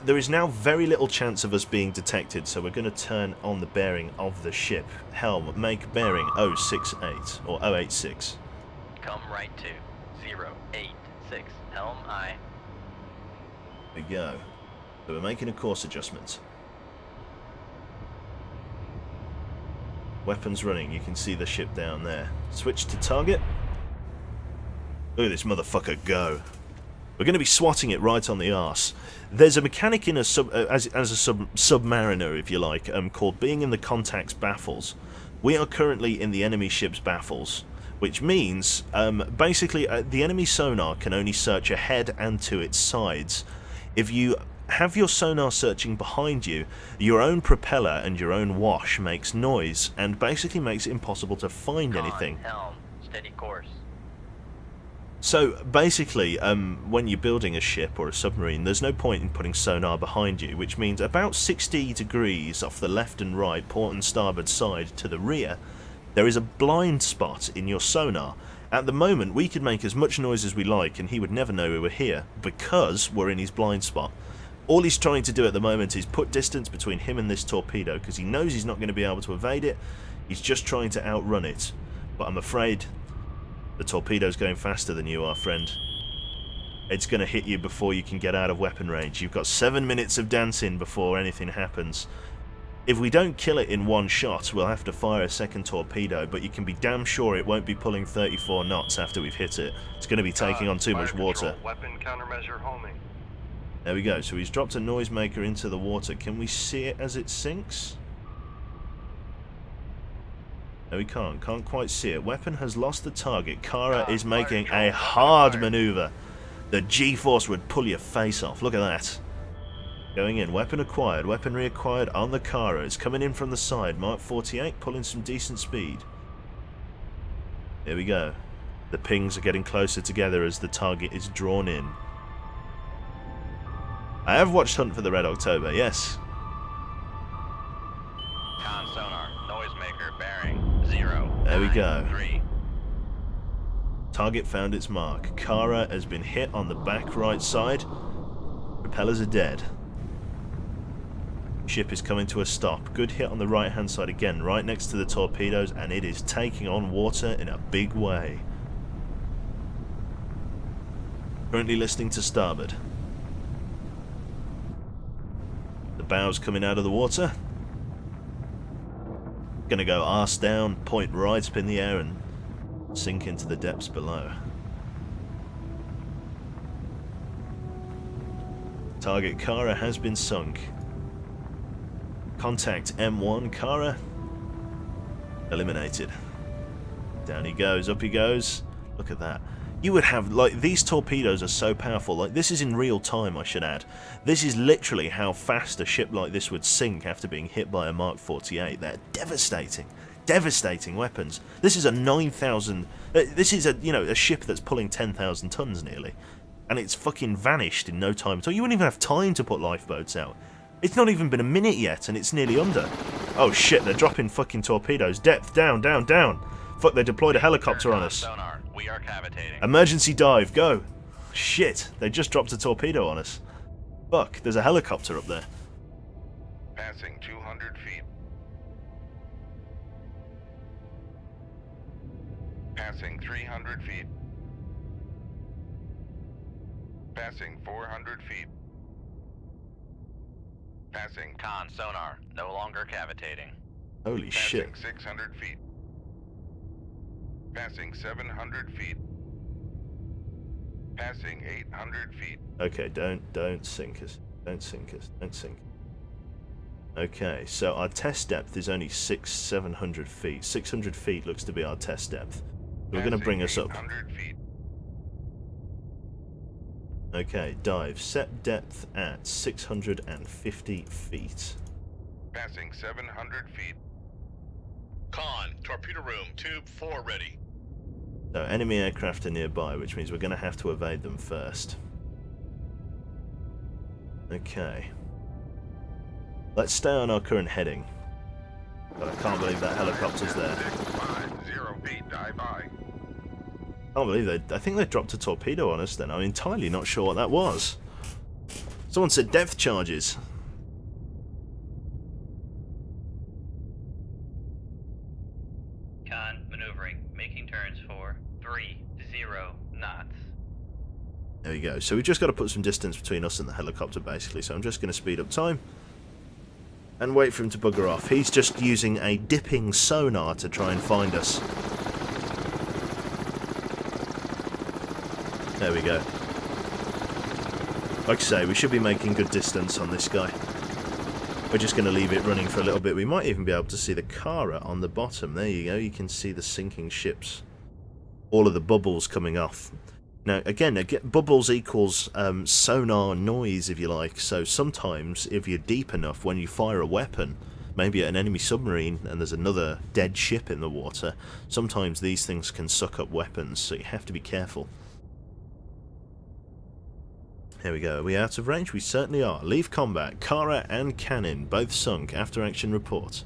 A: There is now very little chance of us being detected, so we're going to turn on the bearing of the ship. Helm, make bearing 068 or 086.
B: Come right to 086. Helm aye.
A: There we go. So we're making a course adjustment. Weapons running. You can see the ship down there. Switch to target. Look at this motherfucker go. We're going to be swatting it right on the arse. There's a mechanic in a submariner, if you like, called being in the contact's baffles. We are currently in the enemy ship's baffles, which means basically the enemy sonar can only search ahead and to its sides. If you have your sonar searching behind you, your own propeller and your own wash makes noise and basically makes it impossible to find anything.
B: Helm, steady course.
A: So basically, when you're building a ship or a submarine, there's no point in putting sonar behind you, which means about 60 degrees off the left and right, port and starboard side to the rear, there is a blind spot in your sonar. At the moment, we could make as much noise as we like and he would never know we were here, because we're in his blind spot. All he's trying to do at the moment is put distance between him and this torpedo, because he knows he's not going to be able to evade it. He's just trying to outrun it. But I'm afraid the torpedo's going faster than you are, friend. It's going to hit you before you can get out of weapon range. You've got 7 minutes of dancing before anything happens. If we don't kill it in one shot, we'll have to fire a second torpedo, but you can be damn sure it won't be pulling 34 knots after we've hit it. It's going to be taking on too much water.
D: Weapon countermeasure homing.
A: There we go. So he's dropped a noisemaker into the water. Can we see it as it sinks? No, we can't. Can't quite see it. Weapon has lost the target. Kara is making a hard maneuver. The G-force would pull your face off. Look at that. Going in. Weapon acquired. Weapon reacquired on the Kara. It's coming in from the side. Mark 48, pulling some decent speed. Here we go. The pings are getting closer together as the target is drawn in. I have watched Hunt for the Red October, yes.
B: Con sonar, noisemaker, bearing 0.
A: There we go.
B: 3.
A: Target found its mark. Kara has been hit on the back right side. Propellers are dead. Ship is coming to a stop. Good hit on the right hand side again, right next to the torpedoes, and it is taking on water in a big way. Currently listing to starboard. The bow's coming out of the water. Gonna go arse down, point right up in the air, and sink into the depths below. Target Kara has been sunk. Contact M1 Kara. Eliminated. Down he goes, up he goes. Look at that. You would have, like, these torpedoes are so powerful. Like, this is in real time, I should add. This is literally how fast a ship like this would sink after being hit by a Mark 48. They're devastating. Devastating weapons. This is a 9,000... this is a, you know, a ship that's pulling 10,000 tons nearly. And it's fucking vanished in no time at all. You wouldn't even have time to put lifeboats out. It's not even been a minute yet, and it's nearly under. Oh shit, they're dropping fucking torpedoes. Depth, down, down, down. Fuck, they deployed a helicopter on us.
B: Sonar, we are cavitating.
A: Emergency dive, go. Shit, they just dropped a torpedo on us. Fuck, there's a helicopter up there.
D: Passing 200 feet. Passing 300 feet. Passing 400 feet. Passing
B: Con sonar, no longer cavitating.
A: Holy shit.
D: Passing 600 feet. Passing 700 feet. Passing 800 feet.
A: Okay, don't sink us. Don't sink us. Don't sink. Okay, so our test depth is only 700 feet. 600 feet looks to be our test depth. We're going to bring us up.
D: 800 feet.
A: Okay, dive. Set depth at 650 feet.
D: Passing 700 feet.
E: Con, torpedo room, tube 4 ready.
A: So enemy aircraft are nearby, which means we're going to have to evade them first. Okay. Let's stay on our current heading. But I can't believe that helicopter's there.
D: 650 feet, dive by.
A: I can't believe I think they dropped a torpedo on us then. I'm entirely not sure what that was. Someone said depth charges.
C: Con maneuvering, making turns for 30 knots.
A: There we go. So we've just got to put some distance between us and the helicopter, basically. So I'm just going to speed up time and wait for him to bugger off. He's just using a dipping sonar to try and find us. There we go. Like I say, we should be making good distance on this guy. We're just going to leave it running for a little bit. We might even be able to see the Kara on the bottom. There you go. You can see the sinking ships. All of the bubbles coming off. Now, again, bubbles equals sonar noise, if you like. So sometimes, if you're deep enough, when you fire a weapon, maybe at an enemy submarine, and there's another dead ship in the water, sometimes these things can suck up weapons, so you have to be careful. Here we go. Are we out of range? We certainly are. Leave combat. Kara and cannon both sunk. After action report.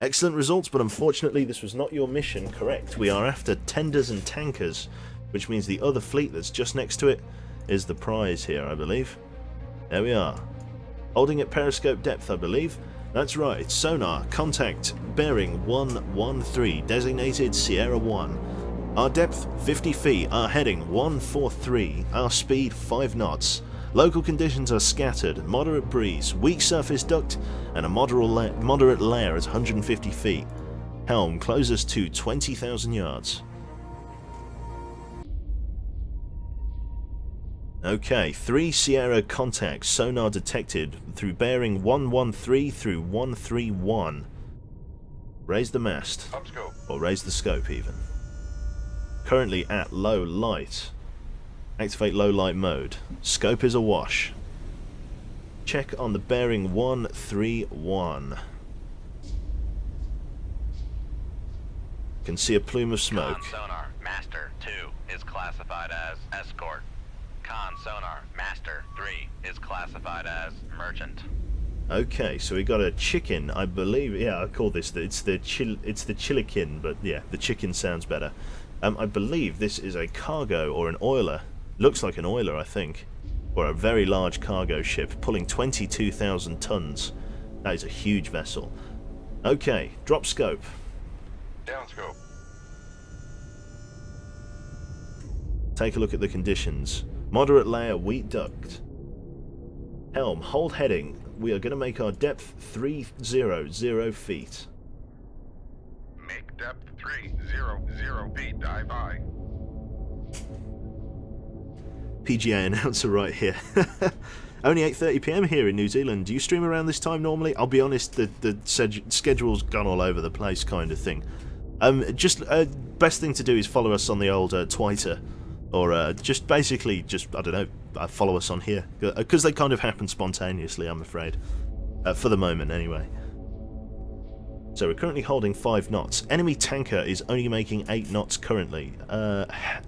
A: Excellent results, but unfortunately this was not your mission. Correct. We are after tenders and tankers, which means the other fleet that's just next to it is the prize here, I believe. There we are. Holding at periscope depth, I believe. That's right. Sonar. Contact. Bearing 113. Designated Sierra 1. Our depth, 50 feet, our heading, 143, our speed, 5 knots. Local conditions are scattered, moderate breeze, weak surface duct, and a moderate layer at 150 feet. Helm, close us to 20,000 yards. Okay, 3 Sierra contacts, sonar detected, through bearing 113 through 131. Raise the mast,
D: Upscope.
A: or raise the scope even. Currently at low light. Activate low light mode. Scope is awash. Check on the bearing 131. Can see a plume of smoke.
B: Con sonar, is classified as escort. Con sonar Master 3 is classified as merchant.
A: Okay, so we got a chicken, I believe. Yeah, I call this it's the chilikin, but yeah, the chicken sounds better. I believe this is a cargo or an oiler. Looks like an oiler, I think, or a very large cargo ship pulling 22,000 tons. That is a huge vessel. Okay, drop scope.
D: Down scope.
A: Take a look at the conditions. Moderate layer wheat duct. Helm, hold heading. We are going to make our depth 300 feet.
D: Make depth 300 feet. Dive I.
A: PGA announcer right here. Only 8:30 PM here in New Zealand. Do you stream around this time normally? I'll be honest, the schedule's gone all over the place, kind of thing. Best thing to do is follow us on the old Twitter, or just basically I don't know, follow us on here, because they kind of happen spontaneously, I'm afraid, for the moment anyway. So we're currently holding 5 knots. Enemy tanker is only making 8 knots currently.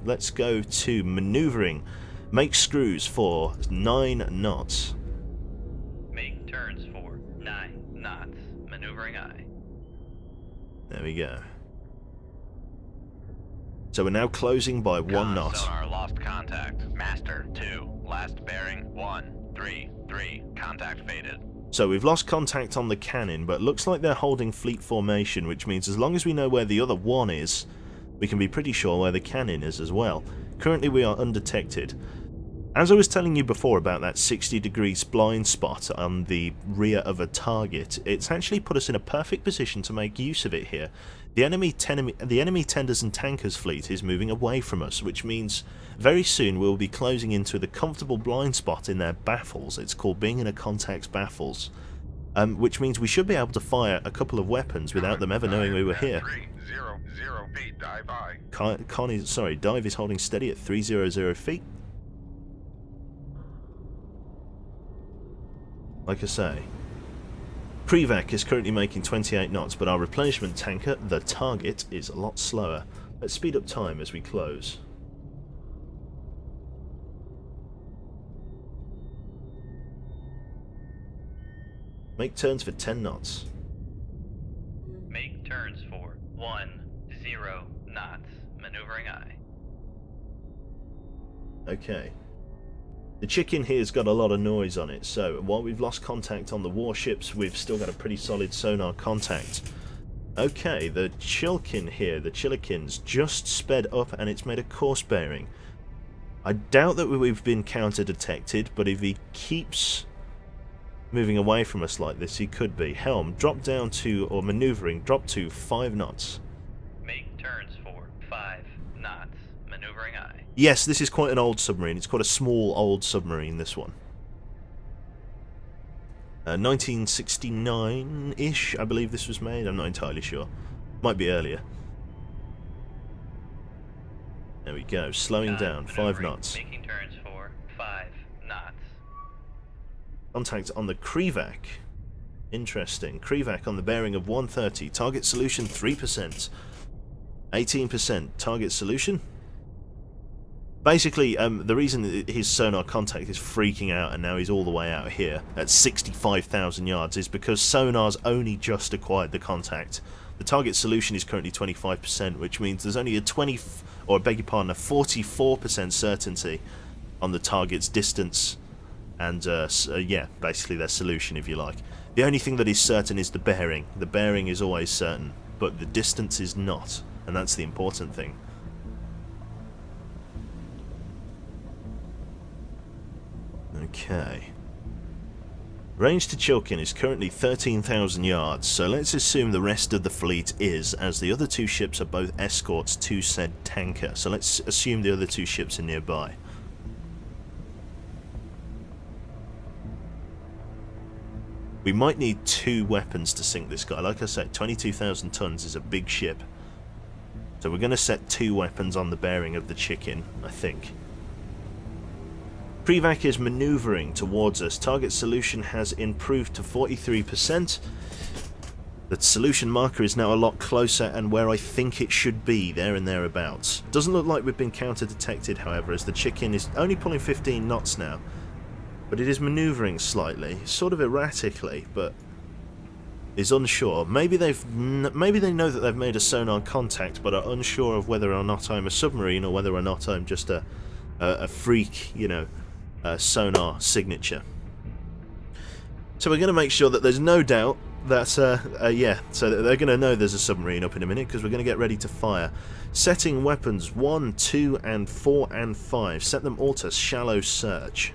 A: Let's go to maneuvering. Make screws for 9 knots.
C: Make turns for 9 knots. Maneuvering I.
A: There we go. So we're now closing by 1 knot.
B: Sonar lost contact. Master 2. Last bearing 133. Contact faded.
A: So we've lost contact on the cannon, but looks like they're holding fleet formation, which means as long as we know where the other one is, we can be pretty sure where the cannon is as well. Currently we are undetected. As I was telling you before about that 60-degree blind spot on the rear of a target, it's actually put us in a perfect position to make use of it here. The enemy tenders and tankers fleet is moving away from us, which means very soon we'll be closing into the comfortable blind spot in their baffles. It's called being in a contact's baffles, which means we should be able to fire a couple of weapons without them ever knowing we were here.
D: 300 feet. Dive I.
A: Dive is holding steady at 300 feet. Like I say, Prevac is currently making 28 knots, but our replenishment tanker, the Target, is a lot slower. Let's speed up time as we close. Make turns for 10 knots.
C: Make turns for 10 knots. Maneuvering I.
A: Okay. The chicken here's got a lot of noise on it, so while we've lost contact on the warships, we've still got a pretty solid sonar contact. Okay, the Chilkin here, the Chilikin's just sped up and it's made a course bearing. I doubt that we've been counter-detected, but if he keeps moving away from us like this, he could be. Helm, drop down to, or maneuvering, drop to 5 knots.
C: Make turns for 5 knots. Maneuvering I.
A: Yes, this is quite an old submarine. It's quite a small old submarine, this one. 1969-ish, I believe this was made. I'm not entirely sure. Might be earlier. There we go, slowing down, 5 knots.
C: Making turns for 5 knots.
A: Contact on the Krevac. Interesting. Krevac on the bearing of 130. Target solution 3%. 18% target solution. Basically, the reason his sonar contact is freaking out and now he's all the way out here at 65,000 yards is because sonar's only just acquired the contact. The target solution is currently 25%, which means there's only a 44% certainty on the target's distance and, yeah, basically their solution, if you like. The only thing that is certain is the bearing. The bearing is always certain, but the distance is not, and that's the important thing. Okay. Range to Chilkin is currently 13,000 yards, so let's assume the rest of the fleet is, as the other 2 ships are both escorts to said tanker. So let's assume the other 2 ships are nearby. We might need 2 weapons to sink this guy. Like I said, 22,000 tons is a big ship. So we're going to set 2 weapons on the bearing of the chicken, I think. Prevac is manoeuvring towards us. Target solution has improved to 43%. The solution marker is now a lot closer and where I think it should be, there and thereabouts. Doesn't look like we've been counter-detected, however, as the chicken is only pulling 15 knots now. But it is manoeuvring slightly, sort of erratically, but is unsure. Maybe they know that they've made a sonar contact, but are unsure of whether or not I'm a submarine or whether or not I'm just a freak, you know, sonar signature. So we're going to make sure that there's no doubt that, yeah, so they're going to know there's a submarine up in a minute, because we're going to get ready to fire. Setting weapons 1, 2, and 4, and 5. Set them all to shallow search.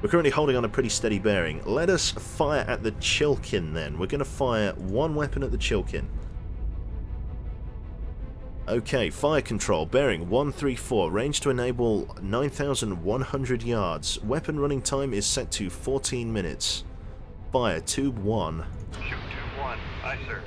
A: We're currently holding on a pretty steady bearing. Let us fire at the Chilkin then. We're going to fire one weapon at the Chilkin. Okay, fire control, bearing 134, range to enable 9,100 yards. Weapon running time is set to 14 minutes. Fire, tube 1.
D: Shoot tube 1. Aye, sir.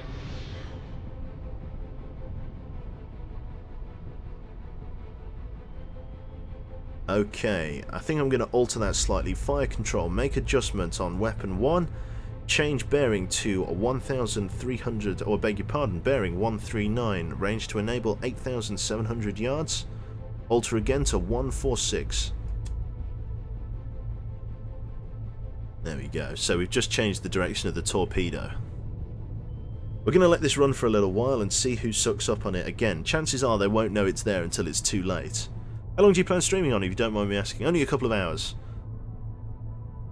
A: Okay, I think I'm going to alter that slightly. Fire control, make adjustments on weapon 1. Change bearing to 1,300, or beg your pardon, bearing 139, range to enable 8,700 yards. Alter again to 146. There we go. So we've just changed the direction of the torpedo. We're going to let this run for a little while and see who sucks up on it again. Chances are they won't know it's there until it's too late. How long do you plan streaming on, if you don't mind me asking? Only a couple of hours.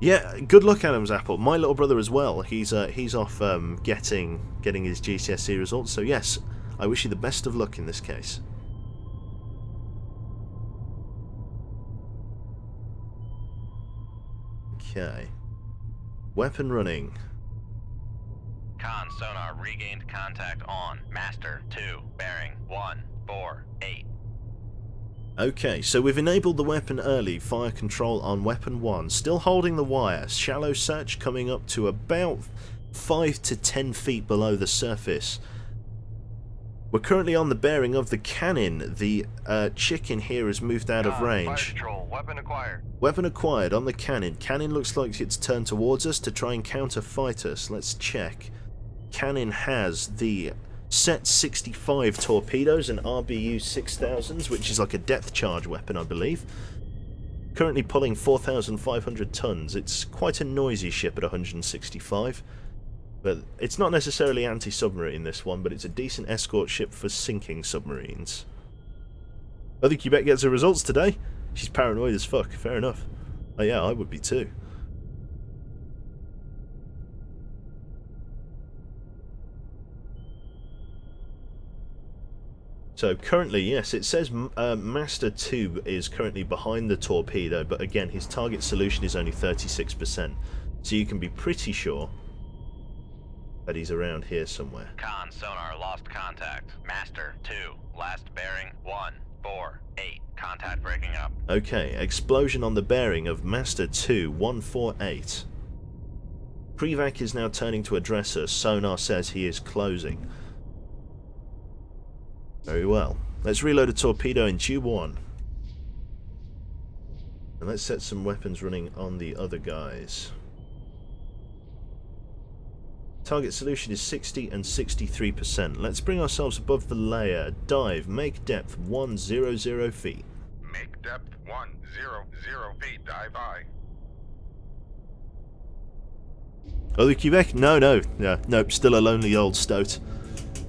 A: Yeah, good luck, Adam's Apple. My little brother as well. He's off getting his GCSE results. So yes, I wish you the best of luck in this case. Okay. Weapon running.
B: Con sonar regained contact on Master 2, bearing 148.
A: Okay, so we've enabled the weapon early, fire control on weapon 1, still holding the wire, shallow search coming up to about 5 to 10 feet below the surface. We're currently on the bearing of the cannon. The chicken here has moved out of range.
D: Fire control, weapon acquired.
A: Weapon acquired on the cannon. Cannon looks like it's turned towards us to try and counter-fight us. Let's check. Cannon has the Set 65 torpedoes and RBU 6000s, which is like a depth charge weapon, I believe. Currently pulling 4,500 tons. It's quite a noisy ship at 165. But it's not necessarily anti-submarine, this one, but it's a decent escort ship for sinking submarines. I think Quebec gets her results today. She's paranoid as fuck, fair enough. Oh yeah, I would be too. So currently, yes, it says Master 2 is currently behind the torpedo, but again, his target solution is only 36%. So you can be pretty sure that he's around here somewhere.
B: Con sonar lost contact. Master 2, last bearing 148. Contact breaking up.
A: Okay, explosion on the bearing of Master 2, 148. Prevac is now turning to address us. Sonar says he is closing. Very well. Let's reload a torpedo in tube 1. And let's set some weapons running on the other guys. Target solution is 60 and 63%. Let's bring ourselves above the layer. Dive. Make depth 100 feet.
D: Make depth 100 feet. Dive high.
A: Other Quebec? No. Nope, still a lonely old stoat.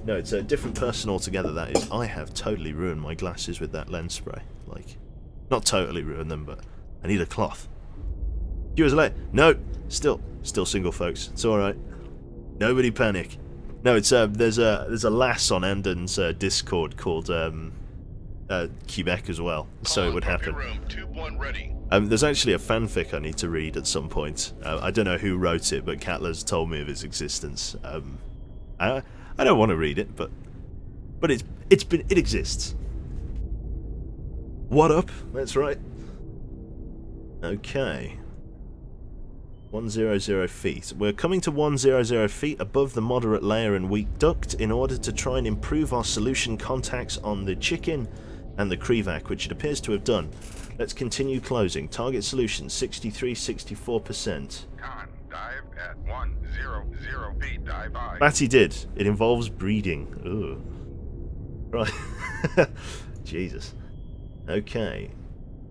A: No, it's a different person altogether, that is. I have totally ruined my glasses with that lens spray. Like, not totally ruined them, but I need a cloth. Years later. No, still single, folks. It's alright. Nobody panic. No, it's there's a lass on Andon's Discord called Quebec as well, so it would happen.
E: Room, tube 1 ready.
A: There's actually a fanfic I need to read at some point. I don't know who wrote it, but Catler's told me of its existence. I don't want to read it, but it exists. What up? That's right. Okay. 100 feet. We're coming to 100 feet above the moderate layer and weak duct in order to try and improve our solution contacts on the chicken and the Krevac, which it appears to have done. Let's continue closing. Target solution 63-64%.
D: Con, dive at 100 feet. Dive I.
A: Batty did. It involves breeding. Ooh. Right. Jesus. Okay.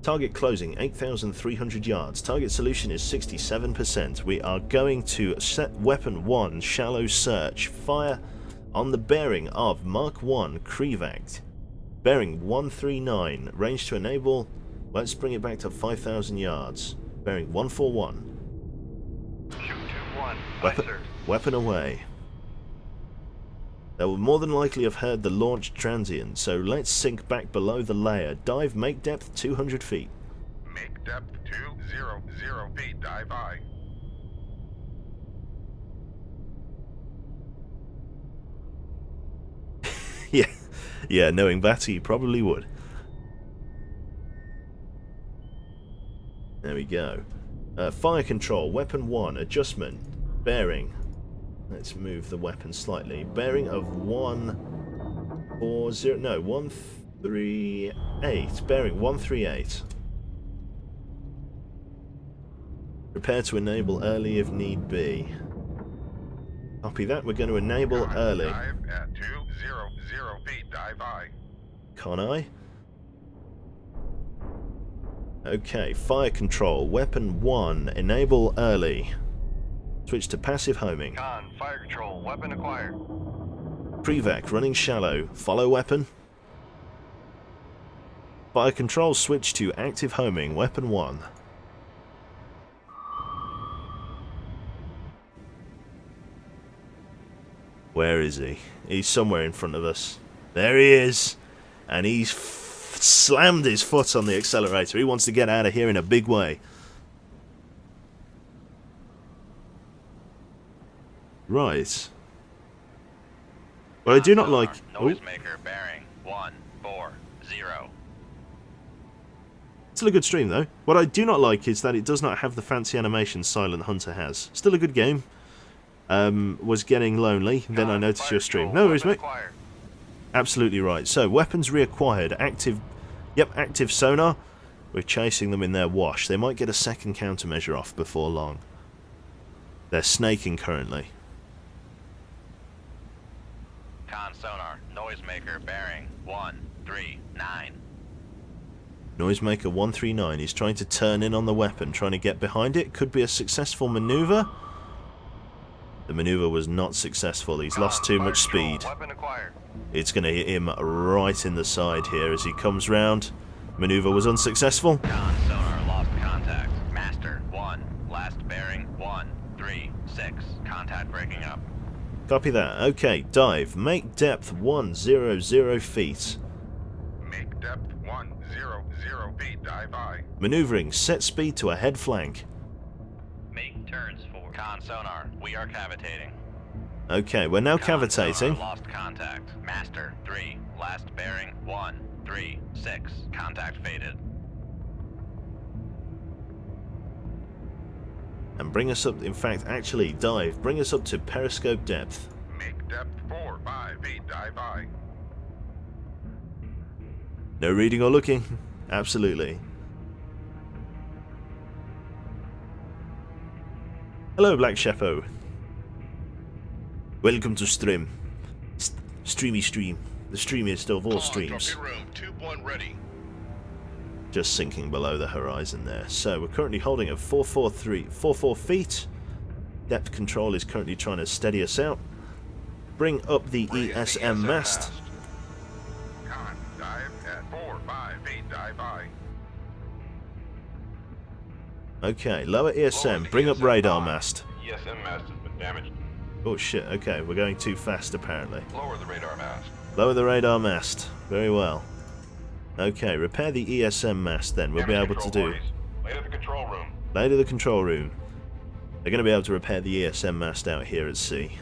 A: Target closing 8,300 yards. Target solution is 67%. We are going to set weapon 1 shallow search. Fire on the bearing of Mark 1 Krivag. Bearing 139. Range to enable. Let's bring it back to 5,000 yards. Bearing 141.
C: Shoot 2-1.
A: Weapon, weapon away. They will more than likely have heard the launch transient, so let's sink back below the layer. Dive, make depth 200 feet.
D: Make depth 200 feet. Dive I.
A: Yeah, knowing Batty, you probably would. There we go. Fire control, weapon 1, adjustment, bearing. Let's move the weapon slightly. Bearing of 138. Bearing 138. Prepare to enable early if need be. Copy that, we're going to enable early.
D: Dive at 200 feet. Dive I.
A: Can't I? Okay, fire control, weapon 1, enable early. Switch to passive homing.
C: Con, fire control, weapon acquired.
A: Prevac, running shallow, follow weapon. Fire control, switch to active homing, weapon 1. Where is he? He's somewhere in front of us. There he is! And he's slammed his foot on the accelerator. He wants to get out of here in a big way. Right. Well, I do not like...
B: Noisemaker bearing 140.
A: Still a good stream, though. What I do not like is that it does not have the fancy animation Silent Hunter has. Still a good game. Was getting lonely, then I noticed your stream. No worries, mate. Absolutely right. So, weapons reacquired. Active sonar. We're chasing them in their wash. They might get a second countermeasure off before long. They're snaking currently.
B: Con sonar, noisemaker bearing 139.
A: Noisemaker 139. He's trying to turn in on the weapon, trying to get behind it. Could be a successful maneuver. The maneuver was not successful. He's lost too much speed.
C: Weapon acquired.
A: It's going to hit him right in the side here as he comes round. Maneuver was unsuccessful.
B: Con sonar lost contact. Master 1. Last bearing 136. Contact breaking up.
A: Copy that. Okay, dive. Make depth 100 feet.
D: Make depth 100 feet. Dive I.
A: Maneuvering. Set speed to a head flank.
C: Make turns for.
B: Con sonar, we are cavitating.
A: Okay, we're now
B: Con
A: cavitating.
B: sonar lost contact. Master 3. Last bearing 136. Contact faded.
A: And bring us up, in fact, actually, dive. Bring us up to periscope depth.
D: Make depth 45 feet. Dive I.
A: No reading or looking. Absolutely. Hello, Black Shepo. Welcome to stream. Streamy stream. The streamiest of all streams.
E: Torpedo room, tube 1 ready.
A: Just sinking below the horizon there. So we're currently holding at 444 feet. Depth control is currently trying to steady us out. Bring up the ESM mast.
D: Con, dive at 45 feet. Dive I.
A: Okay, lower ESM. Bring up radar mast.
D: ESM mast has been damaged.
A: Oh shit, okay, we're going too fast apparently.
D: Lower the radar mast.
A: Lower the radar mast. Very well. Okay, repair the ESM mast then. We'll be able to do...
D: Lay to the control room.
A: Lay to the control room. They're going to be able to repair the ESM mast out here at sea.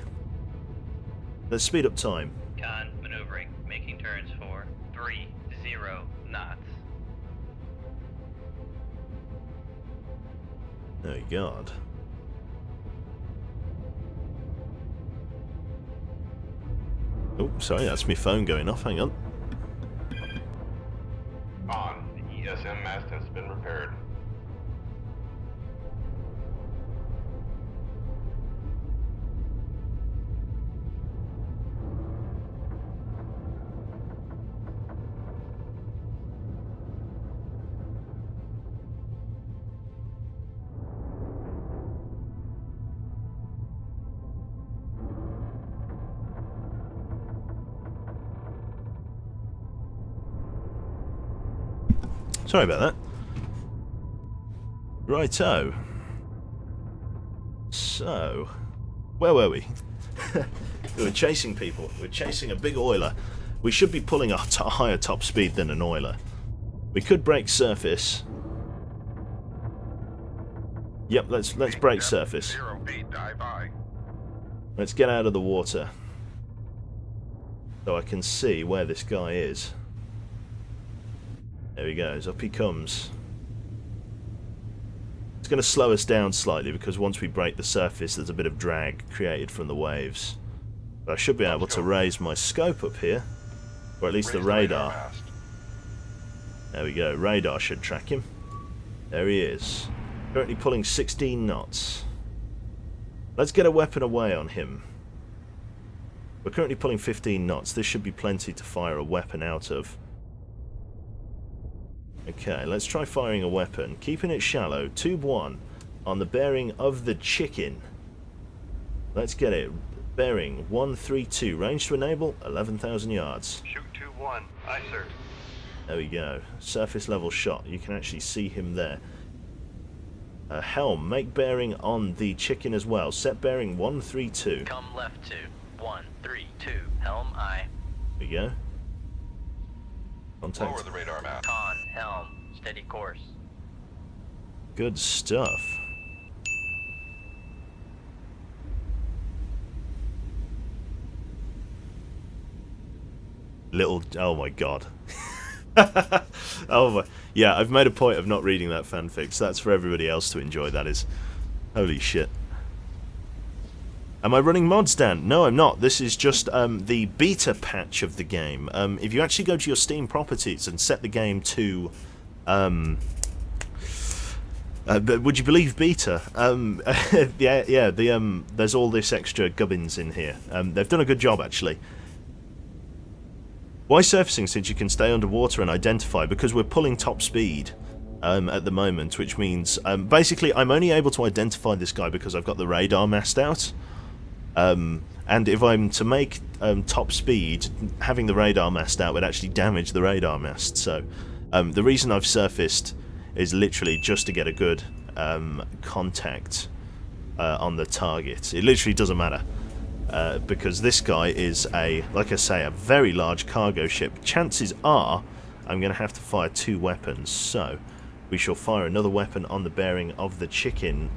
A: Let's speed up time.
C: Con, maneuvering, making turns for 30 knots.
A: Oh god. Oh, sorry, that's my phone going off. Hang on.
D: On. The ESM mast has been repaired.
A: Sorry about that. Righto. So, where were we? We were chasing people. We were chasing a big oiler. We should be pulling a higher top speed than an oiler. We could break surface. Yep, let's break surface.
D: 0 feet, dive high.
A: Let's get out of the water so I can see where this guy is. There he goes. Up he comes. It's going to slow us down slightly because once we break the surface there's a bit of drag created from the waves. But I should be able to raise my scope up here. Or at least the radar. There we go. Radar should track him. There he is. Currently pulling 16 knots. Let's get a weapon away on him. We're currently pulling 15 knots. This should be plenty to fire a weapon out of. Okay, let's try firing a weapon. Keeping it shallow. Tube 1 on the bearing of the chicken. Let's get it. Bearing 132. Range to enable 11,000 yards.
D: Shoot 2-1. Aye, sir.
A: There we go. Surface level shot. You can actually see him there. Helm. Make bearing on the chicken as well. Set bearing 132.
C: Come left to 132. Helm aye.
A: There we go. Contact.
D: Lower the radar map.
C: Con, helm, steady course.
A: Good stuff. Little... Oh my god. Oh my... Yeah, I've made a point of not reading that fanfic, so that's for everybody else to enjoy, that is. Holy shit. Am I running mods, Dan? No, I'm not. This is just the beta patch of the game. If you actually go to your Steam properties and set the game to... would you believe beta? There's all this extra gubbins in here. They've done a good job, actually. Why surfacing since you can stay underwater and identify? Because we're pulling top speed at the moment, which means... basically, I'm only able to identify this guy because I've got the radar mast out. And if I'm to make top speed, having the radar mast out would actually damage the radar mast. So the reason I've surfaced is literally just to get a good contact on the target. It literally doesn't matter. Because this guy is like I say, a very large cargo ship. Chances are I'm going to have to fire 2 weapons. So we shall fire another weapon on the bearing of the chicken.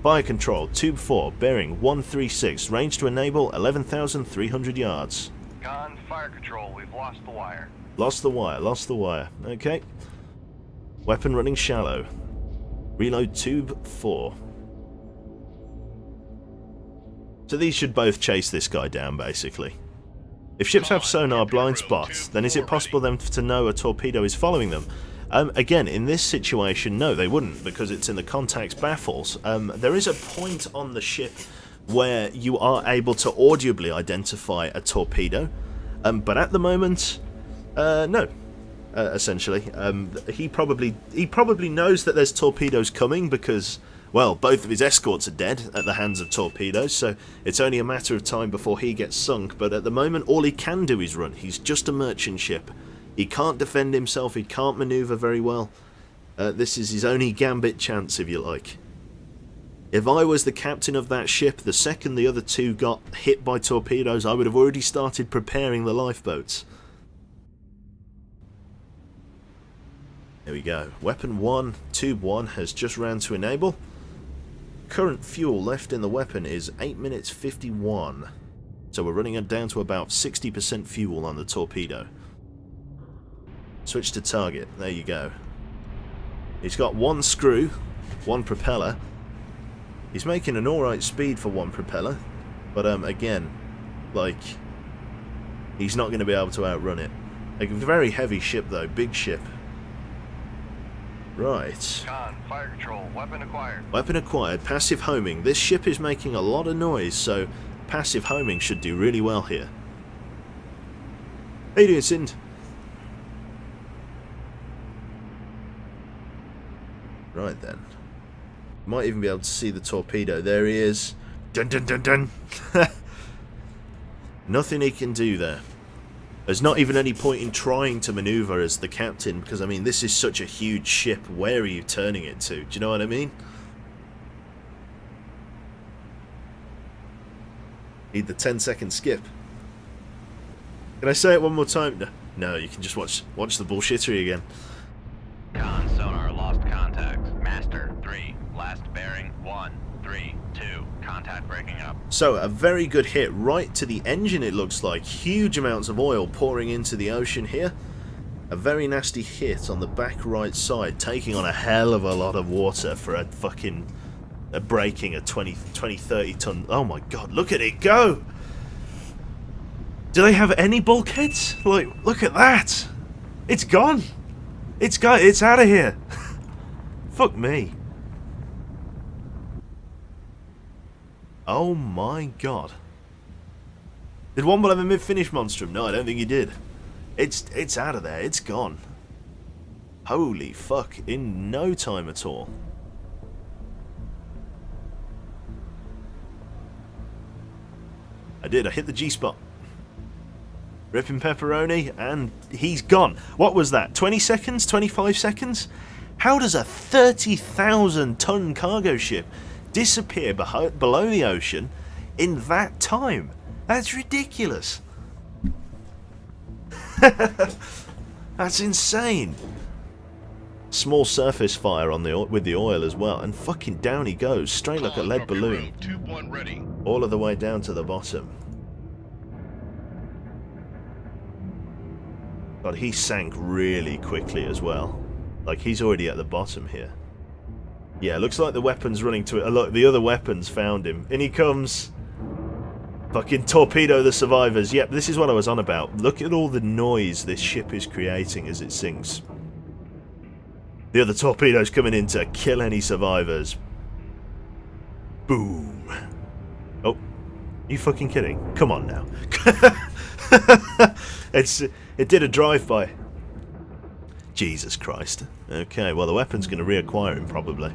A: Fire control, tube 4, bearing 136, range to enable 11,300 yards.
D: Con, fire control, we've lost the wire.
A: Lost the wire, lost the wire. Okay. Weapon running shallow. Reload tube 4. So these should both chase this guy down, basically. If ships have sonar blind spots, then is it possible them to know a torpedo is following them? Again, in this situation, no, they wouldn't, because it's in the contact's baffles. There is a point on the ship where you are able to audibly identify a torpedo, but at the moment, no. Essentially, he probably knows that there's torpedoes coming because, well, both of his escorts are dead at the hands of torpedoes, so it's only a matter of time before he gets sunk. But at the moment, all he can do is run. He's just a merchant ship. He can't defend himself, he can't manoeuvre very well. This is his only gambit chance, if you like. If I was the captain of that ship, the second the other 2 got hit by torpedoes, I would have already started preparing the lifeboats. There we go. Weapon 1, tube 1 has just ran to enable. Current fuel left in the weapon is 8 minutes 51. So we're running it down to about 60% fuel on the torpedo. Switch to target. There you go. He's got 1 screw, 1 propeller. He's making an alright speed for 1 propeller. But again, like, he's not going to be able to outrun it. A very heavy ship though, big ship. Right.
D: Con, fire control, weapon acquired.
A: Weapon acquired, passive homing. This ship is making a lot of noise, so passive homing should do really well here. How you doing, Sind? Right then. Might even be able to see the torpedo. There he is. Dun dun dun dun. Nothing he can do there. There's not even any point in trying to maneuver as the captain, because, I mean, this is such a huge ship. Where are you turning it to? Do you know what I mean? Need the 10-second skip. Can I say it one more time? No, you can just watch the bullshittery again.
B: Con sonar lost contact. Master 3, last bearing 132. Contact breaking up.
A: So, a very good hit right to the engine, it looks like. Huge amounts of oil pouring into the ocean here. A very nasty hit on the back right side, taking on a hell of a lot of water for a fucking... breaking a 30 ton... Oh my god, look at it go! Do they have any bulkheads? Like, look at that! It's gone! It's out of here! Fuck me. Oh my god. Did Womble have a mid-finish monstrum? No, I don't think he did. It's out of there. It's gone. Holy fuck. In no time at all. I did. I hit the G-spot. Ripping pepperoni, and he's gone. What was that? 20 seconds? 25 seconds? How does a 30,000 ton cargo ship disappear below the ocean in that time? That's ridiculous. That's insane. Small surface fire on with the oil as well, and fucking down he goes, straight like a lead balloon.
E: Tube 1 ready.
A: All of the way down to the bottom. God, he sank really quickly as well. Like, he's already at the bottom here. Yeah, looks like the weapon's running to it. Look, the other weapons found him. In he comes. Fucking torpedo the survivors. Yep, this is what I was on about. Look at all the noise this ship is creating as it sinks. The other torpedo's coming in to kill any survivors. Boom. Oh, you fucking kidding? Come on now. It did a drive-by. Jesus Christ. Okay, well the weapon's going to reacquire him probably.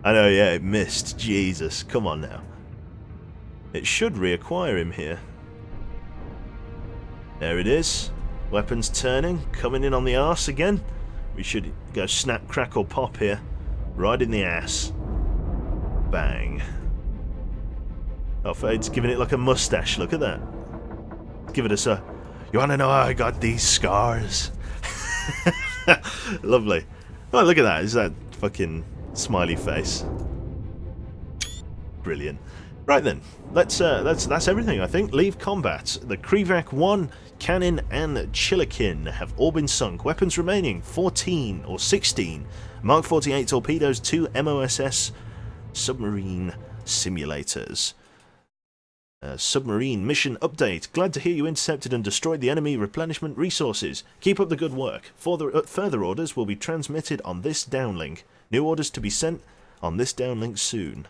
A: I know, yeah, it missed. Jesus, come on now. It should reacquire him here. There it is. Weapons turning, coming in on the arse again. We should go snap, crackle, pop here. Right in the ass. Bang. Oh, Fade's giving it like a mustache. Look at that. Give it a you wanna know how I got these scars? Lovely. Oh, look at that. Is that fucking smiley face? Brilliant. Right then, that's everything I think. Leave combat. The Krivak 1, Cannon and Chilakin have all been sunk. Weapons remaining 14 or 16. Mark 48 torpedoes, 2 MOSS submarine simulators. Submarine mission update. Glad to hear you intercepted and destroyed the enemy replenishment resources. Keep up the good work. Further orders will be transmitted on this downlink. New orders to be sent on this downlink soon.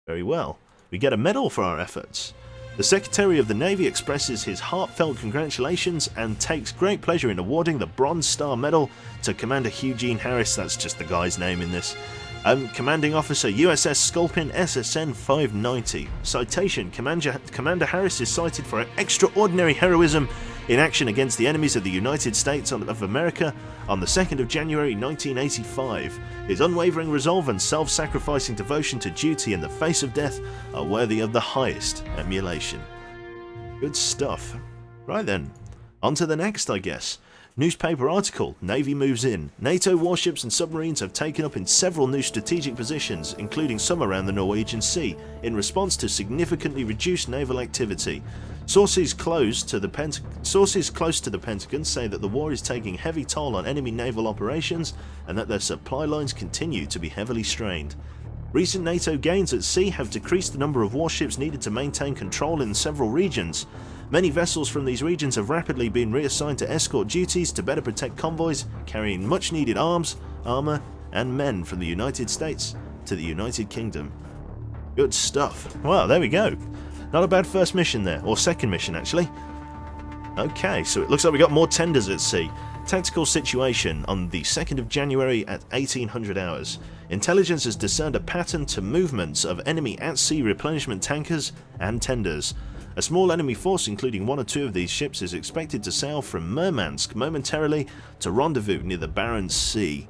A: Very well. We get a medal for our efforts. The Secretary of the Navy expresses his heartfelt congratulations and takes great pleasure in awarding the Bronze Star Medal to Commander Eugene Harris. That's just the guy's name in this. Commanding Officer USS Sculpin SSN 590. Citation: Commander Harris is cited for extraordinary heroism in action against the enemies of the United States of America on the 2nd of January 1985. His unwavering resolve and self-sacrificing devotion to duty in the face of death are worthy of the highest emulation. Good stuff. Right then, on to the next, I guess. Newspaper article, Navy moves in. NATO warships and submarines have taken up in several new strategic positions, including some around the Norwegian Sea, in response to significantly reduced naval activity. Sources close to the Pentagon say that the war is taking heavy toll on enemy naval operations and that their supply lines continue to be heavily strained. Recent NATO gains at sea have decreased the number of warships needed to maintain control in several regions. Many vessels from these regions have rapidly been reassigned to escort duties to better protect convoys carrying much needed arms, armour and men from the United States to the United Kingdom. Good stuff. Well, there we go. Not a bad first mission there, or second mission actually. Okay, so it looks like we got more tenders at sea. Tactical situation on the 2nd of January at 1800 hours. Intelligence has discerned a pattern to movements of enemy at-sea replenishment tankers and tenders. A small enemy force, including 1 or 2 of these ships, is expected to sail from Murmansk momentarily to rendezvous near the Barents Sea.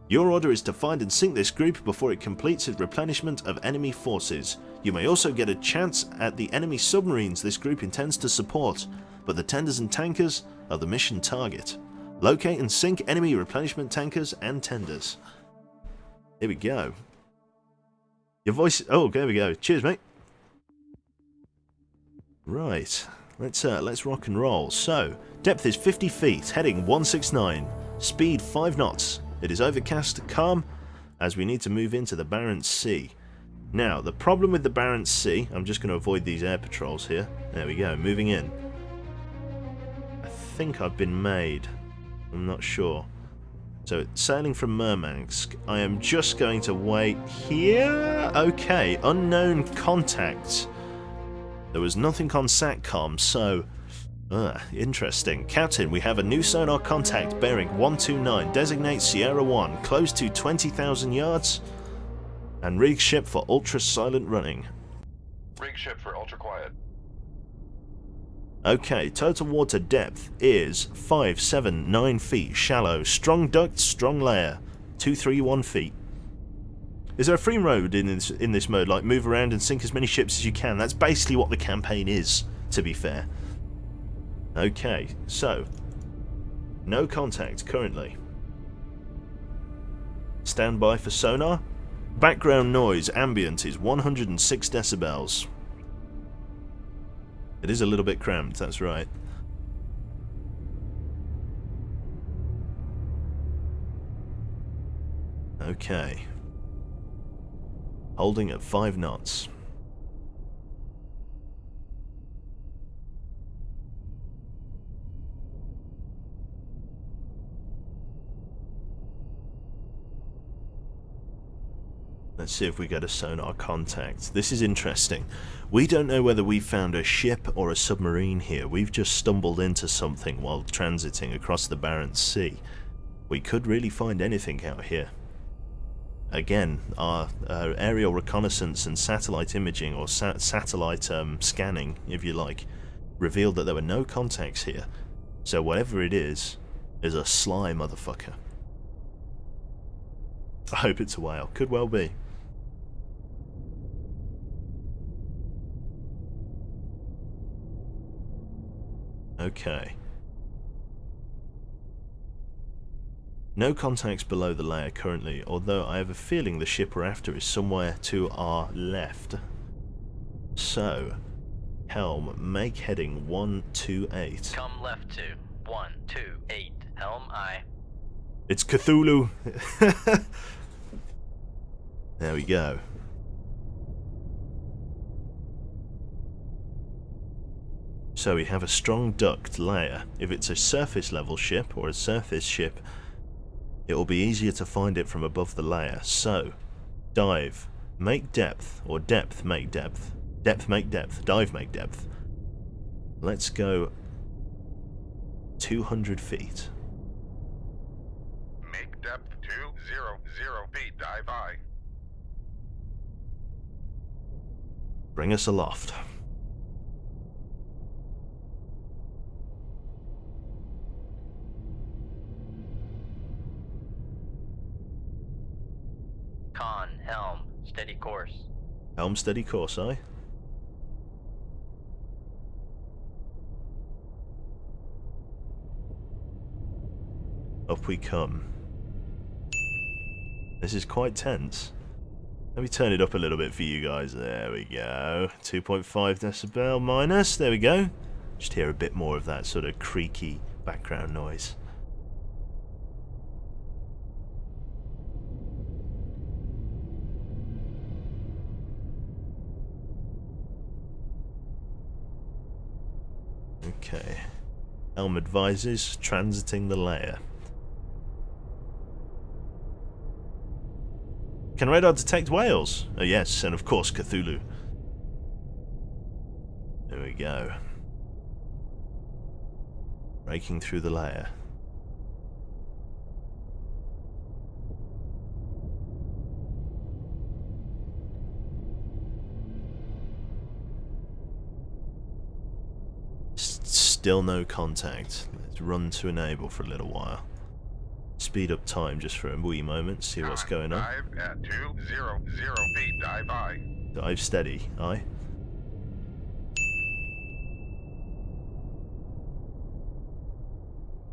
A: Your order is to find and sink this group before it completes its replenishment of enemy forces. You may also get a chance at the enemy submarines this group intends to support, but the tenders and tankers are the mission target. Locate and sink enemy replenishment tankers and tenders. Here we go. Your voice... Oh, there we go. Cheers, mate. Right. Let's rock and roll. So, depth is 50 feet, heading 169, speed 5 knots. It is overcast, calm, as we need to move into the Barents Sea. Now, the problem with the Barents Sea... I'm just going to avoid these air patrols here. There we go, moving in. I think I've been made... I'm not sure. So, sailing from Murmansk, I am just going to wait here. Okay, unknown contact. There was nothing on SATCOM, so... interesting. Captain, we have a new sonar contact bearing 129. Designate Sierra 1, close to 20,000 yards. And rig ship for ultra-silent running.
D: Rig ship for ultra quiet.
A: Okay, total water depth is 579 feet, shallow, strong duct, strong layer, 231 feet. Is there a free road in this mode, like move around and sink as many ships as you can? That's basically what the campaign is, to be fair. Okay, so, no contact currently. Stand by for sonar. Background noise, ambient, is 106 decibels. It is a little bit cramped, that's right. Okay. Holding at 5 knots. Let's see if we get a sonar contact. This is interesting. We don't know whether we've found a ship or a submarine here. We've just stumbled into something while transiting across the Barents Sea. We could really find anything out here. Again, our aerial reconnaissance and satellite imaging, or satellite scanning, if you like, revealed that there were no contacts here. So whatever it is a sly motherfucker. I hope it's a whale. Could well be. Okay. No contacts below the layer currently, although I have a feeling the ship we're after is somewhere to our left. So, helm, make heading 128.
C: Come left to 128. Helm aye.
A: It's Cthulhu! There we go. So we have a strong duct layer. If it's a surface level ship or a surface ship, it will be easier to find it from above the layer. So, dive, make depth, or depth make depth. Depth make depth, dive make depth. Let's go 200 feet.
D: Make depth 200 feet. Dive high.
A: Bring us aloft.
C: Con, helm, steady course.
A: Helm steady course, aye? Up we come. This is quite tense. Let me turn it up a little bit for you guys. There we go. 2.5 decibel minus. There we go. Just hear a bit more of that sort of creaky background noise. Okay. Helm advises transiting the layer. Can radar detect whales? Oh yes, and of course Cthulhu. There we go. Breaking through the layer. Still no contact. Let's run to enable for a little while. Speed up time just for a wee moment, see what's going on.
D: Dive at 200 feet. Dive aye.
A: Dive steady, aye.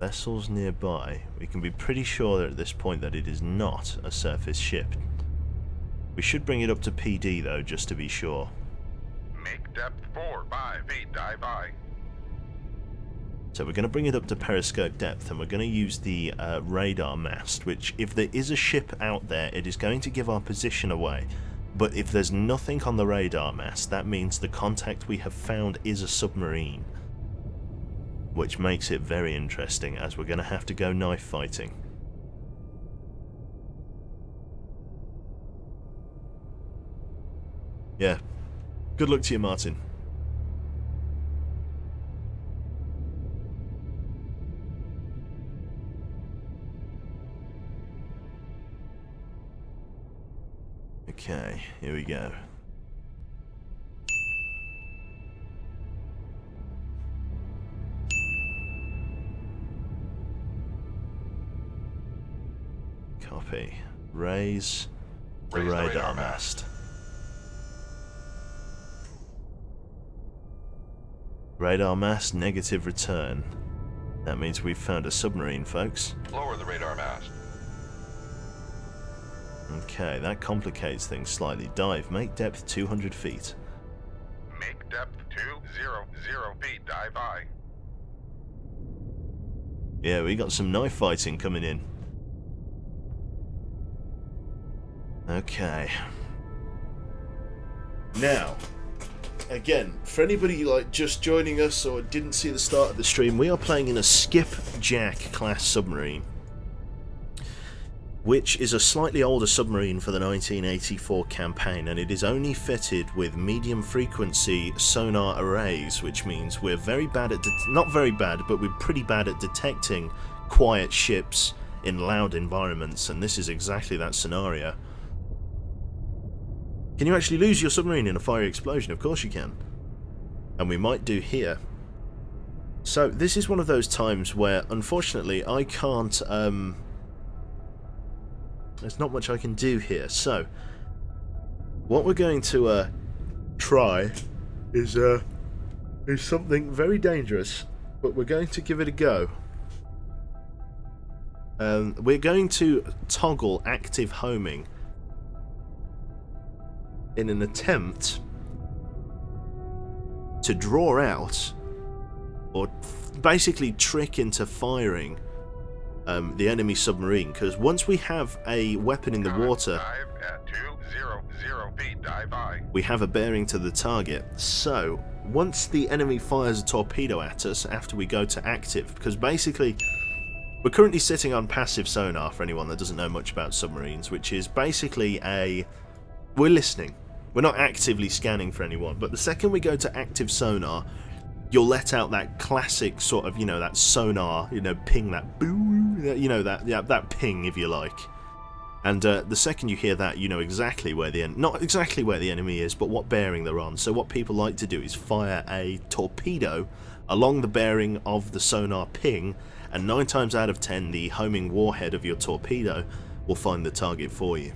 A: Vessels nearby. We can be pretty sure at this point that it is not a surface ship. We should bring it up to PD though, just to be sure.
D: Make depth 4 5 feet. Dive aye.
A: So we're going to bring it up to periscope depth, and we're going to use the radar mast, which if there is a ship out there, it is going to give our position away. But if there's nothing on the radar mast, that means the contact we have found is a submarine. Which makes it very interesting, as we're going to have to go knife fighting. Yeah. Good luck to you, Martin. Okay, here we go. Copy. Raise the radar mast. Radar mast, negative return. That means we've found a submarine, folks.
D: Lower the radar mast.
A: Okay, that complicates things slightly. Dive, make depth 200 feet.
D: Make depth 200 feet. Dive aye.
A: Yeah, we got some knife fighting coming in. Okay. Now, again, for anybody like just joining us or didn't see the start of the stream, we are playing in a Skipjack class submarine, which is a slightly older submarine for the 1984 campaign, and it is only fitted with medium frequency sonar arrays, which means we're very bad at, not very bad, but we're pretty bad at detecting quiet ships in loud environments, and this is exactly that scenario. Can you actually lose your submarine in a fiery explosion? Of course you can. And we might do here. So this is one of those times where, unfortunately, I can't, there's not much I can do here. So, what we're going to try is something very dangerous, but we're going to give it a go. We're going to toggle active homing in an attempt to draw out, or basically trick into firing the enemy submarine, because once we have a weapon in the water,
D: Dive at 200 feet. Dive aye.
A: we have a bearing to the target. So once the enemy fires a torpedo at us after we go to active, because basically we're currently sitting on passive sonar, for anyone that doesn't know much about submarines, which is basically we're listening. We're not actively scanning for anyone, but the second we go to active sonar, you'll let out that classic sort of, that sonar, ping, that boo, that ping, if you like. And the second you hear that, you know exactly where not exactly where the enemy is, but what bearing they're on. So what people like to do is fire a torpedo along the bearing of the sonar ping, and 9 times out of 10, the homing warhead of your torpedo will find the target for you.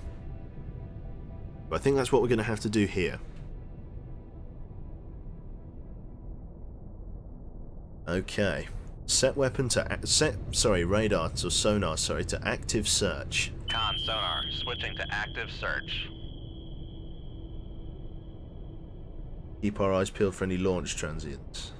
A: But I think that's what we're going to have to do here. Okay. Set weapon to radar to sonar, to active search.
B: Con sonar, switching to active search.
A: Keep our eyes peeled for any launch transients.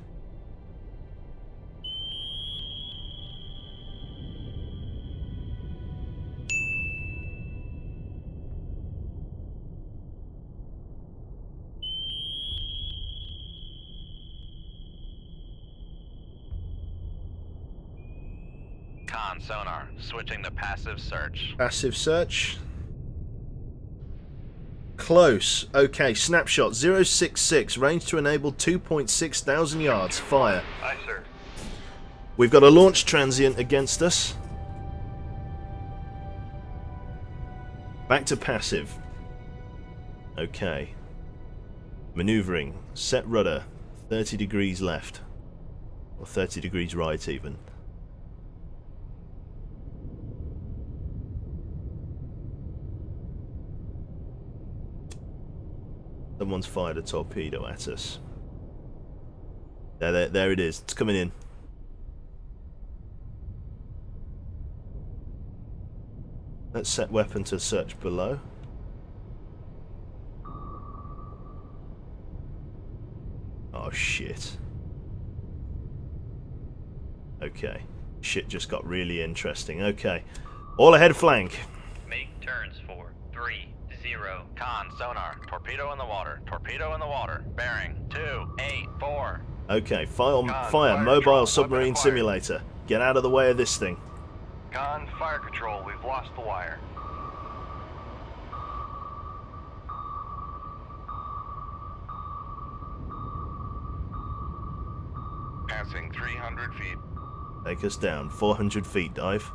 B: Con sonar, switching to passive search.
A: Passive search. Close. Okay, snapshot 066. Range to enable 2.6 thousand yards. Fire.
C: Aye, sir.
A: We've got a launch transient against us. Back to passive. Okay. Maneuvering. Set rudder. 30 degrees left. Or 30 degrees right, even. Someone's fired a torpedo at us. There it is. It's coming in. Let's set weapon to search below. Oh shit. Okay. Shit just got really interesting. Okay. All ahead flank.
C: Make turns for 30.
B: Con, sonar, torpedo in the water, torpedo in the water, bearing 284.
A: Okay, fire
D: fire
A: mobile
D: control,
A: submarine
D: weapon acquired.
A: simulator. Get out of the way of this thing.
D: Con, fire control, we've lost the wire. Passing 300 feet.
A: Take us down. 400 feet dive.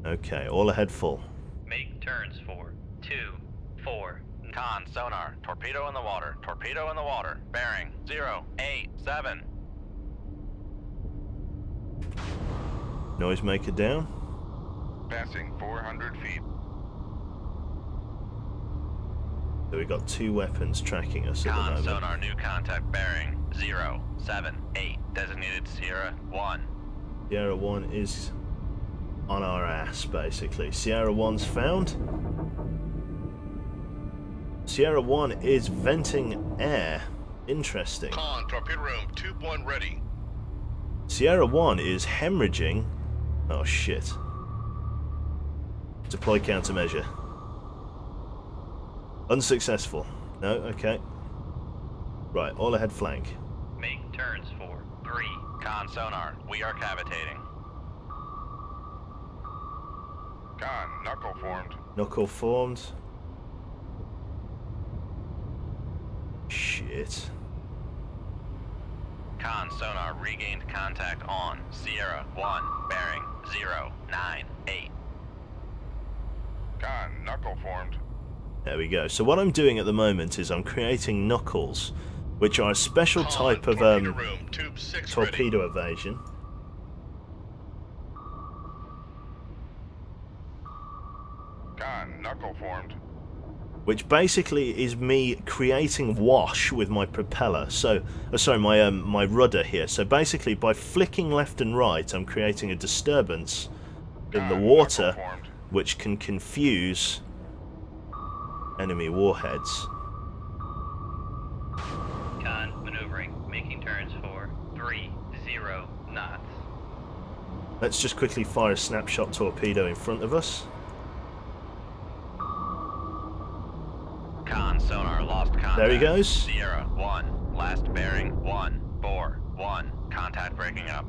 A: Okay, all ahead full.
C: Make turns for 2, 4.
B: Con, sonar, torpedo in the water, torpedo in the water, bearing 087.
A: Noisemaker down.
D: Passing 400 feet.
A: So we got two weapons tracking us at the
B: Con,
A: moment.
B: sonar, new contact, bearing 078. Designated Sierra 1.
A: Sierra 1 is on our ass, basically. Sierra 1's found. Sierra 1 is venting air. Interesting.
E: Con, torpedo room, tube 1 ready.
A: Sierra 1 is hemorrhaging. Oh shit. Deploy countermeasure. Unsuccessful. No, okay. Right, all ahead flank.
C: Make turns for 3.
B: Con, sonar, we are cavitating.
D: Con, knuckle formed.
A: Knuckle formed. Shit.
B: Con, sonar, regained contact on Sierra 1, bearing 098.
D: Con, knuckle formed.
A: There we go. So what I'm doing at the moment is I'm creating knuckles, which are a special
E: Con,
A: type of
E: torpedo room, tube 6 ready.
A: torpedo evasion.
D: Con, knuckle formed.
A: Which basically is me creating wash with my propeller. So, sorry, my rudder here. So basically, by flicking left and right, I'm creating a disturbance in the
D: Con,
A: water,
D: knuckle formed.
A: which can confuse enemy warheads.
C: Con, maneuvering. Making turns for 30 knots.
A: Let's just quickly fire a snapshot torpedo in front of us.
B: Con, sonar, lost contact.
A: There he goes.
B: Sierra 1, last bearing 141. Contact breaking up.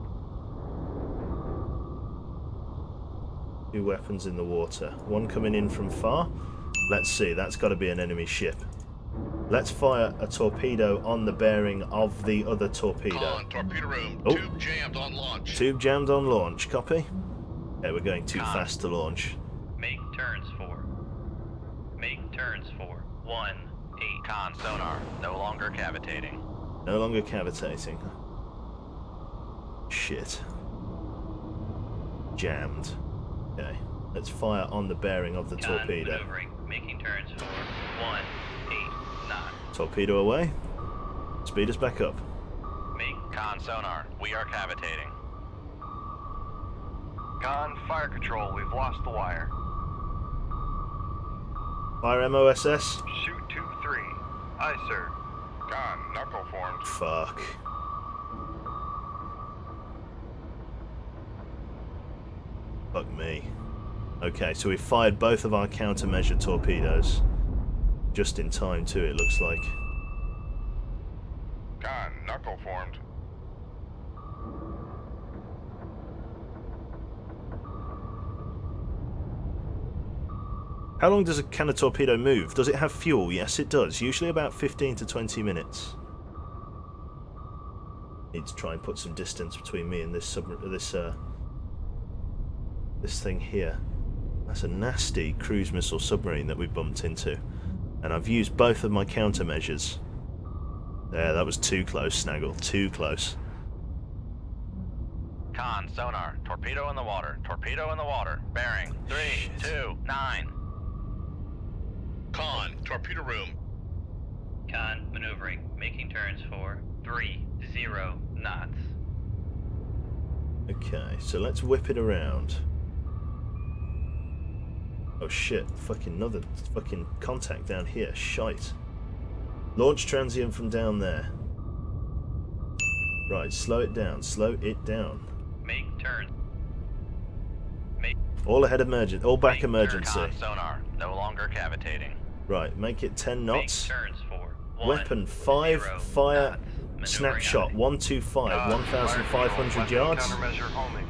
A: Two weapons in the water. One coming in from far. Let's see, that's got to be an enemy ship. Let's fire a torpedo on the bearing of the other torpedo.
E: Con, torpedo room,
A: Oh.
E: tube jammed on launch.
A: Tube jammed on launch, copy? Okay, we're going too
B: Con.
A: fast to launch.
C: Make turns for 1, 8.
B: Con, sonar, no longer cavitating.
A: No longer cavitating. Shit. Jammed. Okay, let's fire on the bearing of the
C: Con,
A: torpedo.
C: maneuvering. Making turns for 1, 8 knots.
A: Torpedo away. Speed us back up.
C: Make
B: Con, sonar, we are cavitating.
D: Con, fire control, we've lost the wire.
A: Fire MOSS.
D: Shoot 2-3. Aye, sir. Con, knuckle formed.
A: Fuck. Fuck me. Okay, so we fired both of our countermeasure torpedoes. Just in time too, it looks like.
D: Con, knuckle formed.
A: How long can a torpedo move? Does it have fuel? Yes, it does. Usually about 15 to 20 minutes. Need to try and put some distance between me and this this thing here. That's a nasty cruise missile submarine that we bumped into. And I've used both of my countermeasures. There, that was too close, Snaggle. Too close.
B: Con, sonar, torpedo in the water, torpedo in the water, bearing, 3, 2, 9.
E: Con, torpedo room.
C: Con, maneuvering, making turns for 30 knots.
A: Okay, so let's whip it around. Oh shit, fucking another fucking contact down here, shite. Launch transient from down there. Right, slow it down, slow it down.
C: Make turns.
A: All ahead emergency, all back
C: Make
A: emergency.
B: Con, sonar, no longer cavitating.
A: Right, make it 10 knots.
C: Make turns for 1,
A: Weapon 5,
C: 0
A: fire,
C: knots. Maneuvering
A: snapshot
C: aye.
A: 125, 1,500 yards.
D: Countermeasure homing.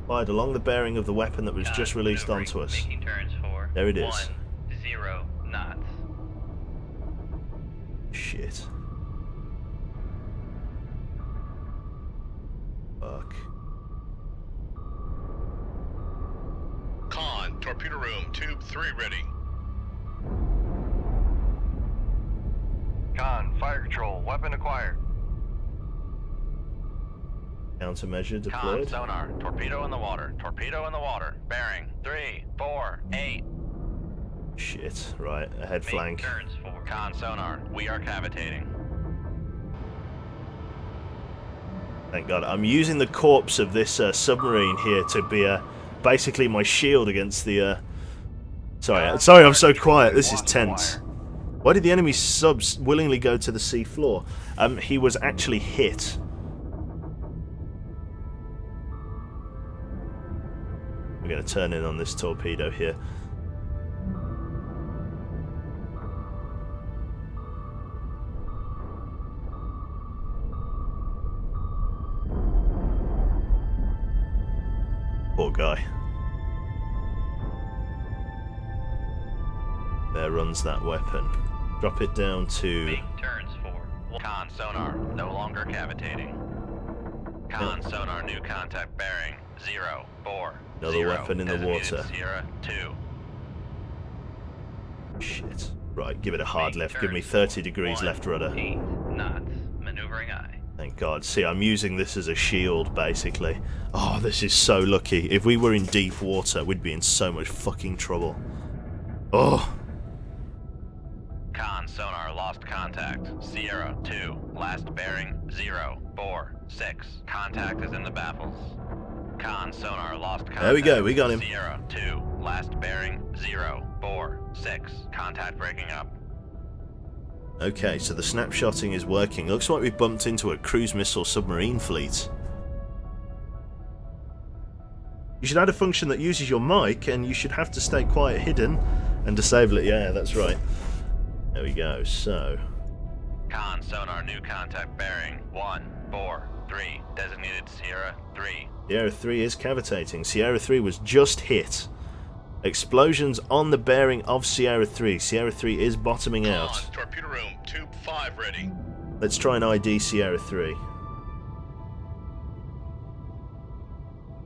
A: Fired along the bearing of the weapon that was
C: Con,
A: just released
C: maneuvering,
A: onto us.
C: Making turns for
A: There it is.
C: 10 knots.
A: Shit. Fuck.
E: Con, torpedo room, tube 3 ready.
D: Con, fire control, weapon acquired.
A: Countermeasure
B: Con,
A: deployed.
B: sonar, torpedo in the water, torpedo in the water, bearing, 3, 4, 8.
A: Shit. Right, ahead
C: Make
A: flank.
C: turns for
B: Con, sonar, we are cavitating.
A: Thank God. I'm using the corpse of this submarine here to be basically my shield against the... Sorry, I'm so quiet. This is tense. Why did the enemy subs willingly go to the sea floor? He was actually hit. We're going to turn in on this torpedo here. Poor guy. There runs that weapon. Drop it down to...
C: make turns for
B: Con, sonar, no longer cavitating. Con, sonar, new contact bearing, 0, 4,
A: Another
B: 0.
A: weapon in the
B: Designated
A: water.
B: Sierra, 2.
A: Shit. Right, give it a hard
C: Make
A: left. Give me
C: turns
A: 30
C: for
A: degrees
C: 1,
A: left rudder.
C: 8 knots. Maneuvering aye.
A: Thank God. See, I'm using this as a shield, basically. Oh, this is so lucky. If we were in deep water, we'd be in so much fucking trouble. Oh.
B: Con, sonar, lost contact, Sierra, 2, last bearing, 0, 4, 6. Contact is in the baffles. Con, sonar, lost contact.
A: There we go, we got him.
B: Sierra, 2, last bearing, 0, 4, 6. Contact breaking up.
A: Okay, so the snapshotting is working. Looks like we've bumped into a cruise missile submarine fleet. You should add a function that uses your mic, and you should have to stay quiet hidden and disable it. Yeah, that's right. There we go, so...
B: Con, sonar, new contact bearing, 1, 4, 3. Designated Sierra, 3.
A: Sierra 3 is cavitating. Sierra 3 was just hit. Explosions on the bearing of Sierra 3. Sierra 3 is bottoming out.
E: Con, torpedo room, tube 5 ready.
A: Let's try and ID Sierra 3.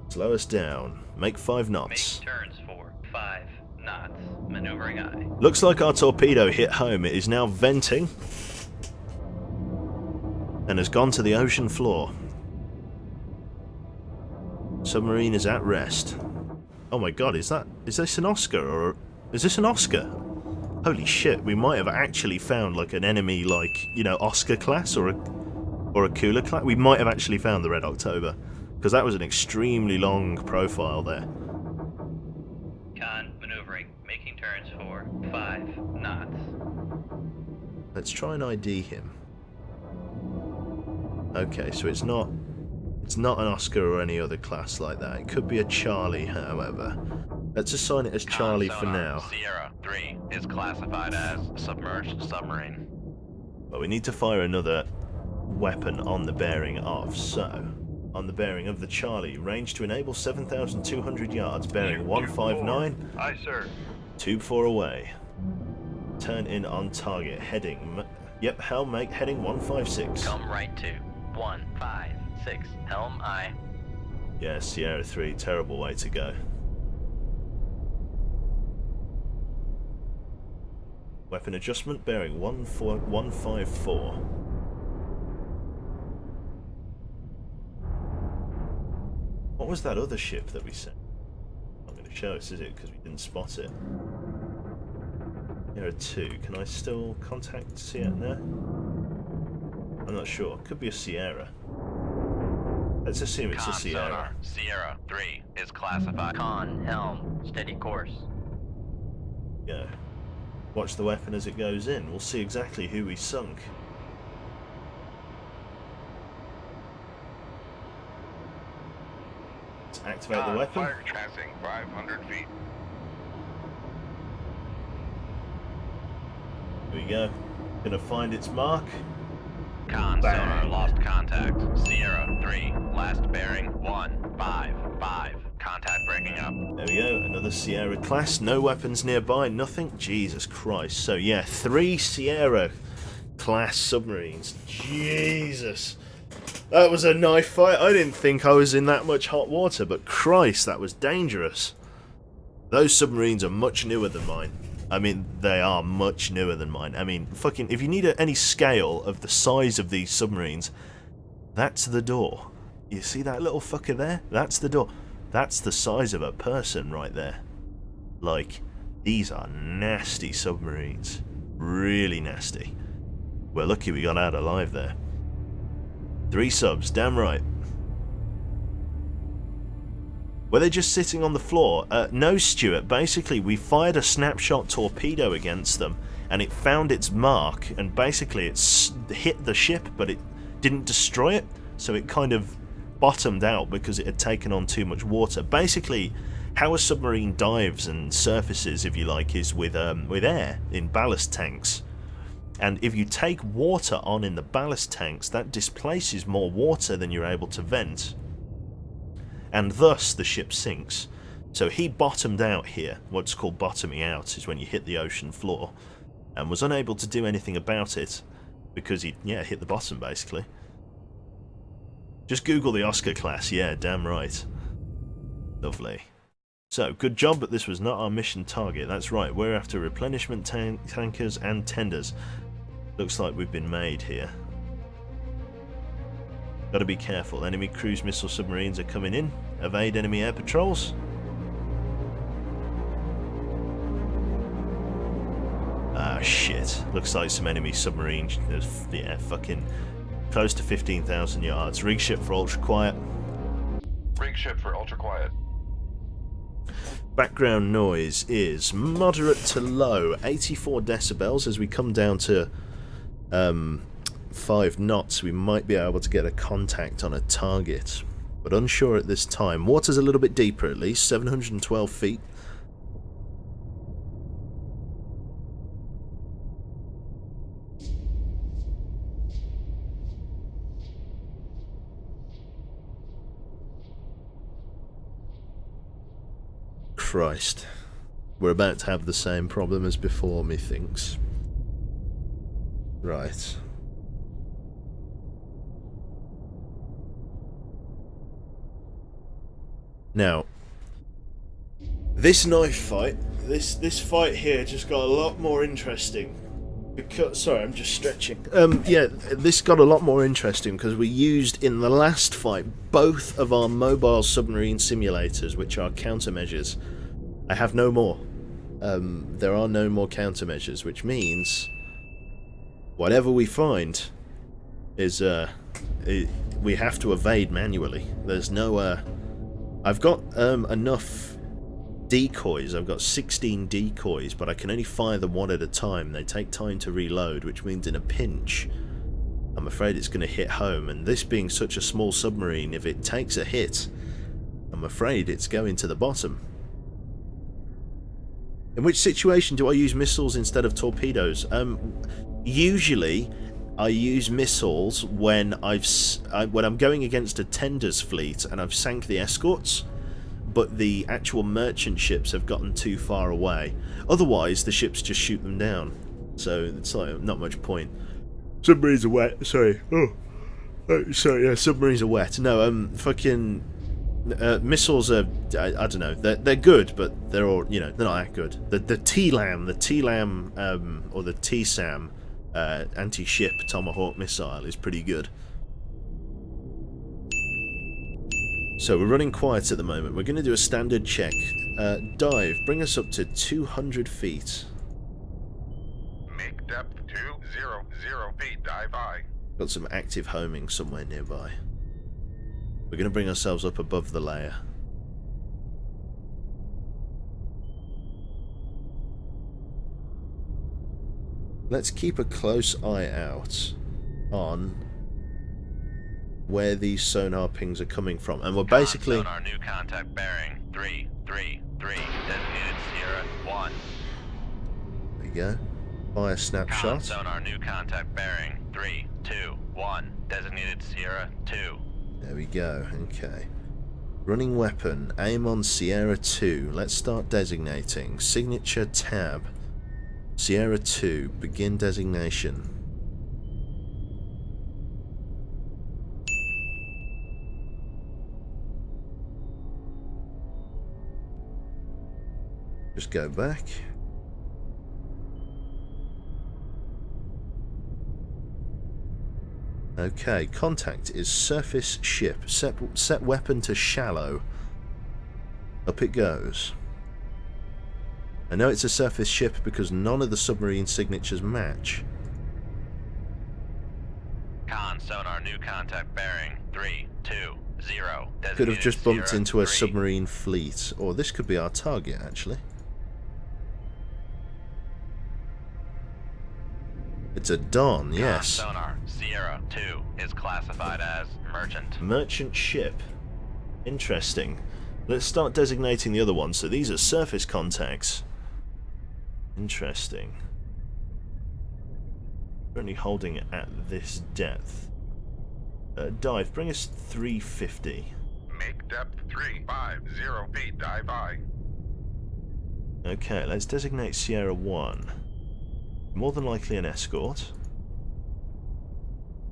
A: Slow us down. Make 5 knots.
C: Make turns for 5 knots. Maneuvering aye.
A: Looks like our torpedo hit home. It is now venting and has gone to the ocean floor. Submarine is at rest. Oh my God, is this an Oscar, or is this an Oscar? Holy shit, we might have actually found like an enemy, like, you know, Oscar class or a cooler class. We might have actually found the Red October, because that was an extremely long profile there.
C: Con, maneuvering, making turns for 5 knots.
A: Let's try and ID him. Okay, so it's not an Oscar or any other class like that. It could be a Charlie, however. Let's assign it as Charlie for now.
B: Sierra 3 is classified as submerged submarine.
A: But we need to fire another weapon on the bearing of, so... On the bearing of the Charlie, range to enable 7,200 yards, bearing 159.
D: Aye, sir.
A: Tube 4 away. Turn in on target, heading... Yep, helm make heading 156.
C: Come right to 156. Helm aye.
A: Yeah, Sierra 3, terrible way to go. Weapon adjustment, bearing 154. What was that other ship that we sent? Not going to show us, is it? Because we didn't spot it. Sierra 2, can I still contact Sierra there? I'm not sure. Could be a Sierra. Let's assume it's a
B: Con
A: Sierra.
B: sonar, Sierra 3 is classified.
C: Con, helm, steady course.
A: Yeah. Watch the weapon as it goes in. We'll see exactly who we sunk. Let's activate the weapon.
D: Fire passing 500 feet.
B: Oh.
A: Here we go. Gonna find its mark.
B: Con
A: Bang.
B: sonar lost contact. Sierra 3, last bearing 155. Contact breaking up.
A: There we go, another Sierra class. No weapons nearby, nothing. Jesus Christ. So yeah, 3 Sierra class submarines. Jesus. That was a knife fight. I didn't think I was in that much hot water, but Christ, that was dangerous. Those submarines are much newer than mine. I mean, they are much newer than mine. I mean, fucking, if you need any scale of the size of these submarines, that's the door. You see that little fucker there? That's the door. That's the size of a person right there. Like, these are nasty submarines. Really nasty. We're lucky we got out alive there. 3 subs, damn right. Were they just sitting on the floor? No, Stuart. Basically, we fired a snapshot torpedo against them, and it found its mark, and basically it hit the ship, but it didn't destroy it, so it kind of bottomed out because it had taken on too much water. Basically, how a submarine dives and surfaces, if you like, is with air in ballast tanks. And if you take water on in the ballast tanks, that displaces more water than you're able to vent. And thus the ship sinks. So he bottomed out here. What's called bottoming out is when you hit the ocean floor, and was unable to do anything about it because he, hit the bottom basically. Just Google the Oscar class, yeah, damn right. Lovely. So, good job, but this was not our mission target. That's right, we're after replenishment tankers and tenders. Looks like we've been made here. Gotta be careful, enemy cruise missile submarines are coming in. Evade enemy air patrols. Ah, shit. Looks like some enemy submarines. Yeah, fucking close to 15,000 yards. Rig ship for ultra quiet.
D: Rig ship for ultra quiet.
A: Background noise is moderate to low, 84 decibels. As we come down to 5 knots, we might be able to get a contact on a target, but unsure at this time. Water's a little bit deeper, at least 712 feet. Christ, we're about to have the same problem as before, methinks. Right. Now, this knife fight, this fight here just got a lot more interesting. Because, sorry, I'm just stretching. Yeah, this got a lot more interesting because we used in the last fight both of our mobile submarine simulators, which are countermeasures. I have no more. There are no more countermeasures, which means whatever we find is we have to evade manually. There's no I've got enough decoys. I've got 16 decoys, but I can only fire them one at a time. They take time to reload, which means in a pinch I'm afraid it's going to hit home, and this being such a small submarine, if it takes a hit, I'm afraid it's going to the bottom. In which situation do I use missiles instead of torpedoes? Usually I use missiles when when I'm going against a tenders fleet and I've sank the escorts, but the actual merchant ships have gotten too far away. Otherwise, the ships just shoot them down. So it's like not much point. Submarines are wet. Sorry. Oh, sorry. Yeah, submarines are wet. No, fucking Missiles are, I don't know, they're good, but they're all, you know, they're not that good. The T-LAM, or the T-SAM anti-ship Tomahawk missile is pretty good. So we're running quiet at the moment. We're going to do a standard check. Dive, bring us up to 200 feet.
D: Make depth 200 feet. Dive high.
A: Got some active homing somewhere nearby. We're going to bring ourselves up above the layer. Let's keep a close eye out on where these sonar pings are coming from. And we're basically...
B: Sonar new contact bearing 333, designated Sierra 1.
A: There we go. Fire snapshot.
B: Sonar new contact bearing 321, designated Sierra 2.
A: There we go, okay. Running weapon, aim on Sierra 2. Let's start designating. Signature tab. Sierra 2, begin designation. Just go back. Okay, contact is surface ship. Set weapon to shallow. Up it goes. I know it's a surface ship because none of the submarine signatures match.
B: Sonar new contact bearing 320.
A: Could have just bumped
B: Sierra
A: into a
B: 3.
A: submarine fleet, or this could be our target actually. It's a Don, yes.
B: Sonar Sierra 2 is classified as merchant.
A: Merchant ship. Interesting. Let's start designating the other ones. So these are surface contacts. Interesting. Currently holding it at this depth. Dive, bring us 350.
D: Make depth 350 feet. Dive high.
A: Okay, let's designate Sierra 1. More than likely an escort.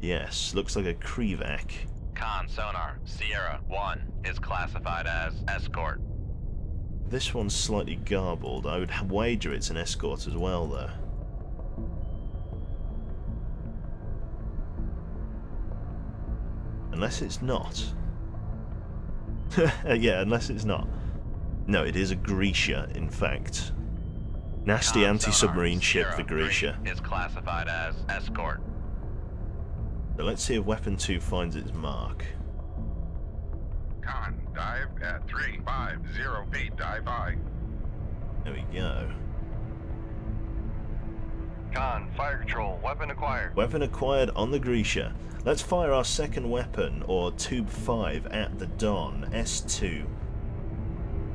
A: Yes, looks like a Krevac.
B: Sonar Sierra 1 is classified as escort.
A: This one's slightly garbled. I would wager it's an escort as well, though. Unless it's not. Yeah, unless it's not. No, it is a Grisha, in fact. Nasty anti-submarine ship, the Grisha.
B: Is classified as escort.
A: So let's see if Weapon 2 finds its mark.
D: Con, dive at 350 feet. Dive high.
A: There we go.
F: Con, fire control, weapon acquired.
A: Weapon acquired on the Grisha. Let's fire our second weapon, or Tube 5, at the Don, S2.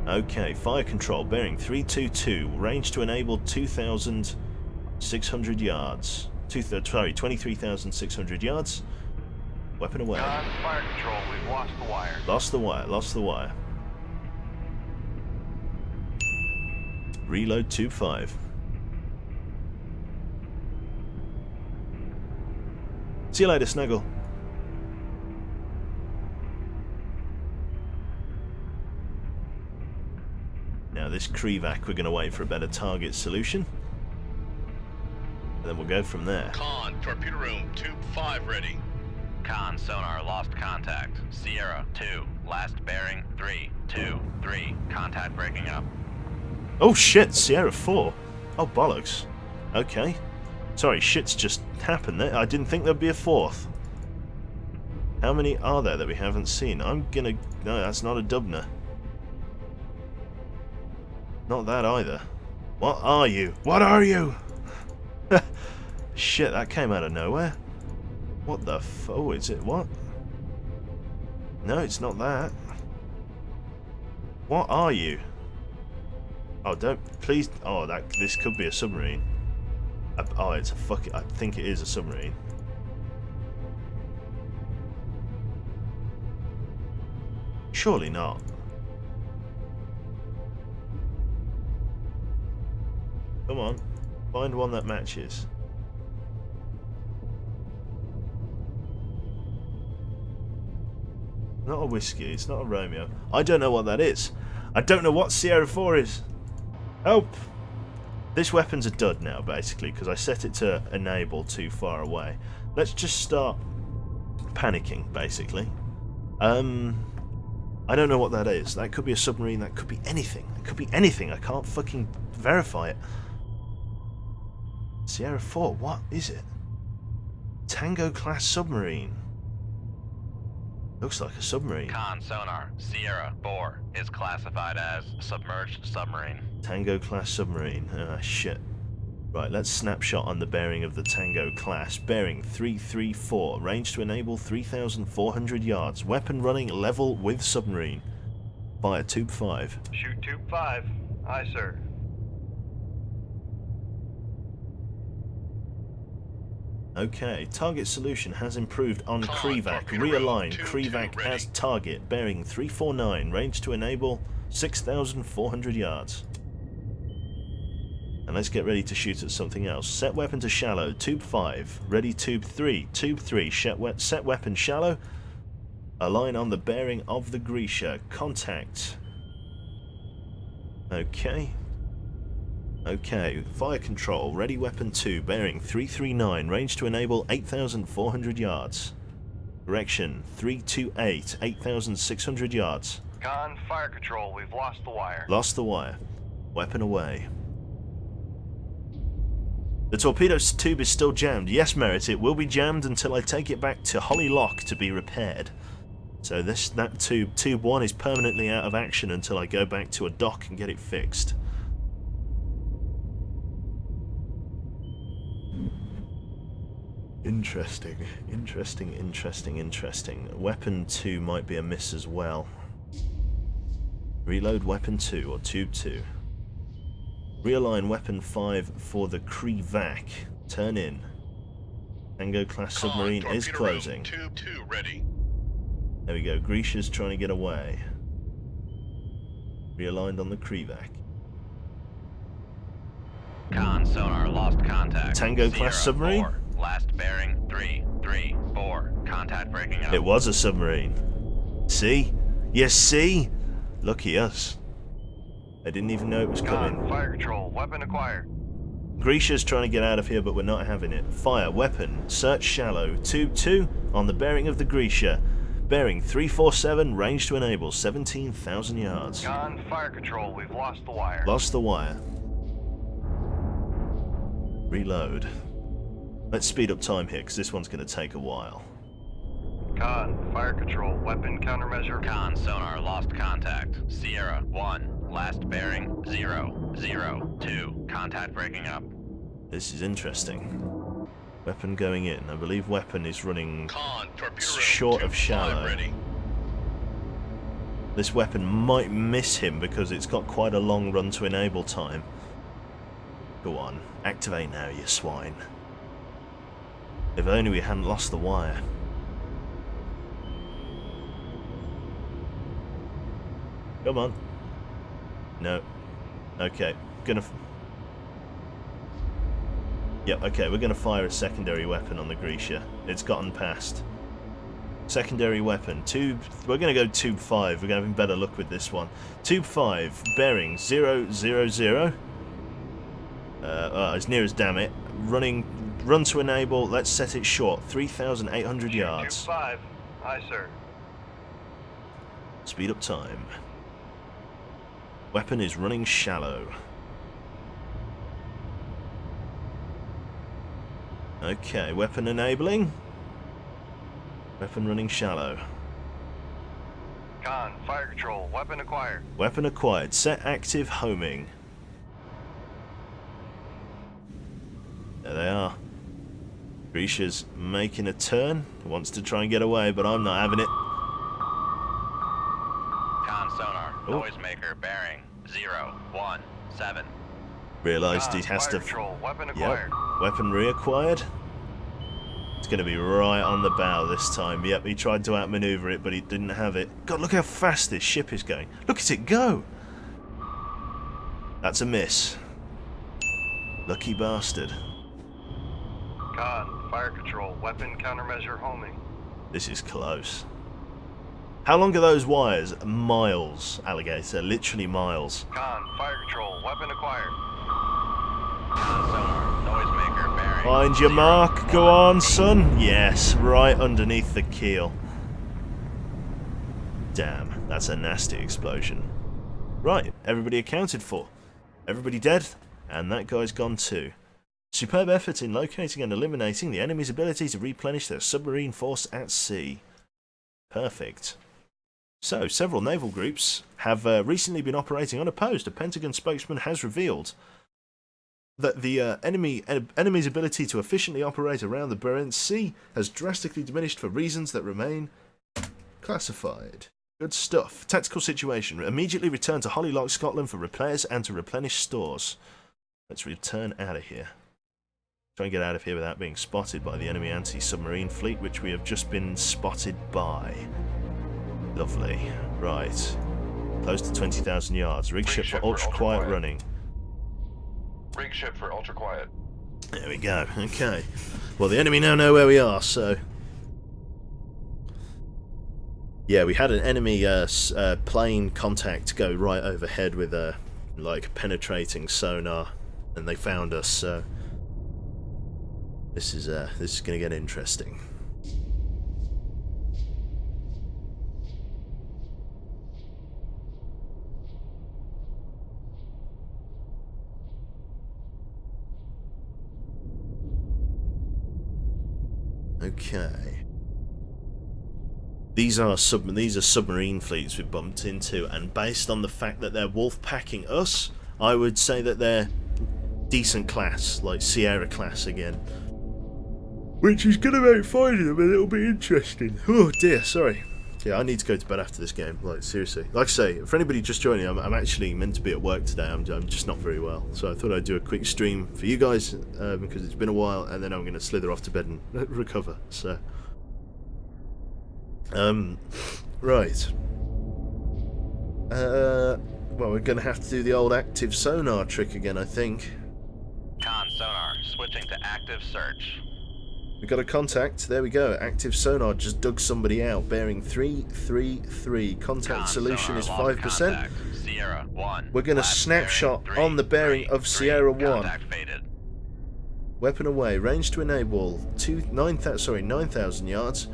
A: Okay, fire control, bearing 322, range to enable 2,600 yards. 23,600 yards. Weapon away.
F: Con, fire control, we've lost the wire.
A: Lost the wire, lost the wire. Reload Tube 5. See you later, Snuggle. Now this Krevac, we're going to wait for a better target solution. And then we'll go from there.
E: Torpedo room, tube 5 ready.
B: Sonar lost contact. Sierra 2, last bearing 323. Contact breaking up.
A: Oh shit, Sierra 4. Oh bollocks. Okay. Sorry, shit's just happened there. I didn't think there'd be a fourth. How many are there that we haven't seen? I'm gonna... No, that's not a Dubner. Not that either. What are you? What are you? Shit, that came out of nowhere. What the f... Oh, is it what? No, it's not that. What are you? Oh, don't... Please... Oh, this could be a submarine. Oh, it's a fucking... I think it is a submarine. Surely not. Come on. Find one that matches. Not a whiskey. It's not a Romeo. I don't know what that is. I don't know what Sierra 4 is. Help! This weapon's a dud now, basically, because I set it to enable too far away. Let's just start panicking, basically. I don't know what that is. That could be a submarine. That could be anything. It could be anything. I can't fucking verify it. Sierra 4, what is it? Tango class submarine. Looks like a submarine.
B: Con sonar, Sierra 4 is classified as submerged submarine.
A: Tango class submarine. Ah, shit. Right, let's snapshot on the bearing of the Tango class. Bearing 334. Range to enable 3,400 yards. Weapon running level with submarine. Fire tube 5.
F: Shoot tube 5. Aye, sir.
A: Okay, target solution has improved on
E: Con,
A: Krevac.
E: torpedo
A: Realign
E: room,
A: Krevac
E: 2-2
A: as
E: ready.
A: target. Bearing 349. Range to enable 6,400 yards. And let's get ready to shoot at something else. Set weapon to shallow. Tube 5. Ready tube 3. Tube 3. Set weapon shallow. Align on the bearing of the Grisha. Contact. Okay. Okay. Fire control. Ready weapon 2. Bearing 339. Range to enable 8,400 yards. Direction 328. 8,600 yards.
F: Con, fire control. We've lost the wire.
A: Lost the wire. Weapon away. The torpedo tube is still jammed. Yes, Merit, it will be jammed until I take it back to Holly Lock to be repaired. So that tube 1 is permanently out of action until I go back to a dock and get it fixed. Interesting, interesting, interesting, interesting. Weapon 2 might be a miss as well. Reload weapon 2 or tube 2. Realign weapon 5 for the Krevac. Turn in. Tango class
E: Con,
A: submarine is
E: torpedo room,
A: closing.
E: tube 2 ready.
A: There we go. Grisha's trying to get away. Realigned on the Krevac.
B: Con sonar lost contact.
A: Tango class
B: Sierra
A: submarine?
B: 4, last bearing 334. Contact breaking up.
A: It was a submarine. See? Yes, see? Lucky us. I didn't even know it was coming.
F: Con, fire control. Weapon acquired.
A: Grisha's trying to get out of here, but we're not having it. Fire, weapon, search shallow. Tube 2 on the bearing of the Grisha. Bearing 347, range to enable 17,000 yards.
F: Con, fire control. We've lost the wire.
A: Lost the wire. Reload. Let's speed up time here, because this one's going to take a while.
F: Con, fire control. Weapon countermeasure.
B: Con sonar lost contact. Sierra 1, last bearing 002. Contact breaking up.
A: This is interesting. Weapon going in. I believe weapon is running
E: Con, torpedo room,
A: short of
E: tube 5
A: shallow.
E: ready.
A: This weapon might miss him because it's got quite a long run to enable time. Go on, activate now, you swine. If only we hadn't lost the wire. Come on. No. Okay, gonna... Yep, okay, we're gonna fire a secondary weapon on the Grisha. It's gotten past. Secondary weapon. We're gonna go tube 5. We're gonna have better luck with this one. Tube 5, bearing 000. As near as damn it. Run to enable. Let's set it short. 3,800
F: Tube
A: yards.
F: 5. Aye, sir.
A: Speed up time. Weapon is running shallow. Okay, weapon enabling. Weapon running shallow.
F: Con, fire control. Weapon acquired.
A: Weapon acquired. Set active homing. There they are. Grisha's making a turn. Wants to try and get away, but I'm not having it.
B: Con sonar,
A: Oh.
B: noisemaker bearing 017.
A: Realised he
F: Con,
A: has
F: fire
A: to...
F: control. Weapon
A: Yep.
F: acquired.
A: Weapon reacquired. It's going to be right on the bow this time. Yep, he tried to outmaneuver it, but he didn't have it. God, look how fast this ship is going. Look at it go! That's a miss. Lucky bastard.
F: Con, fire control. Weapon countermeasure homing.
A: This is close. How long are those wires? Miles, alligator. Literally miles.
F: Con, fire control, weapon acquired.
B: Con sonar, noisemaker bearing.
A: Find your
B: 0,
A: mark. Go
B: 1,
A: on, son. Yes, right underneath the keel. Damn, that's a nasty explosion. Right, everybody accounted for. Everybody dead, and that guy's gone too. Superb effort in locating and eliminating the enemy's ability to replenish their submarine force at sea. Perfect. So, several naval groups have recently been operating unopposed. A Pentagon spokesman has revealed that the enemy's ability to efficiently operate around the Barents Sea has drastically diminished for reasons that remain classified. Good stuff. Tactical situation. Immediately return to Hollylock, Scotland for repairs and to replenish stores. Let's return out of here. Try and get out of here without being spotted by the enemy anti-submarine fleet, which we have just been spotted by. Lovely. Right. Close to 20,000 yards. Rig ship for ultra quiet running.
D: Rig ship for ultra quiet.
A: There we go. Okay. Well, the enemy now know where we are, so... Yeah, we had an enemy plane contact go right overhead with a like penetrating sonar, and they found us. So this is going to get interesting. Okay. These are submarine fleets we bumped into, and based on the fact that they're wolf packing us, I would say that they're decent class, like Sierra class again. Which is going to make finding them a little bit interesting. Oh dear, sorry. Yeah, I need to go to bed after this game, like seriously. Like I say, for anybody just joining, I'm actually meant to be at work today, I'm just not very well. So I thought I'd do a quick stream for you guys, because it's been a while, and then I'm going to slither off to bed and recover, so... right. Well, we're going to have to do the old active sonar trick again, I think.
B: Con sonar, switching to active search.
A: We got a contact. There we go. Active sonar just dug somebody out. Bearing 333. Contact
B: Con
A: solution
B: sonar,
A: is
B: lost
A: 5%.
B: contact. Sierra 1.
A: We're going to
B: last
A: snapshot
B: bearing, 3,
A: on the bearing
B: 3,
A: of Sierra 1.
B: Contact faded.
A: Weapon away. Range to enable. 9,000 yards.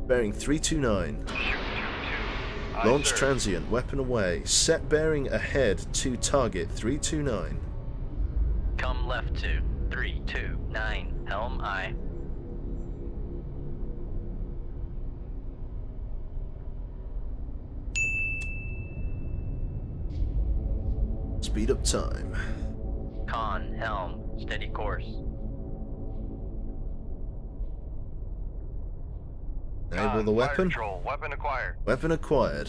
A: Bearing 329.
F: Shoot 2-2. Aye,
A: Launch
F: sir.
A: transient. Weapon away. Set bearing ahead to target 329.
C: Come left to 329. Helm aye.
A: Speed up time.
C: Con, helm, steady course.
A: Enable
F: Con,
A: the
F: fire
A: weapon.
F: control, weapon acquired.
A: Weapon acquired.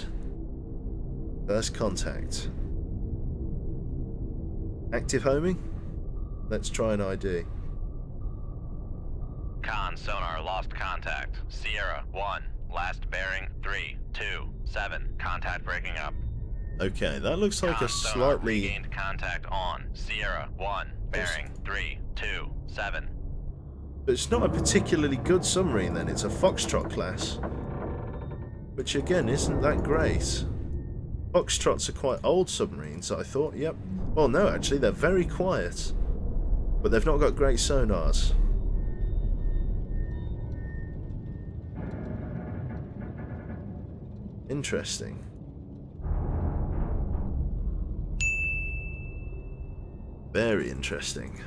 A: First contact. Active homing? Let's try an ID.
B: Con sonar, lost contact. Sierra 1. Last bearing 327. Contact breaking up.
A: Okay, that looks like a
B: Con sonar,
A: slightly...
B: regained contact on Sierra 1. Bearing 327.
A: But it's not a particularly good submarine then, it's a Foxtrot class. Which again, isn't that great. Foxtrots are quite old submarines, I thought, yep. Well no, actually, they're very quiet. But they've not got great sonars. Interesting. Very interesting.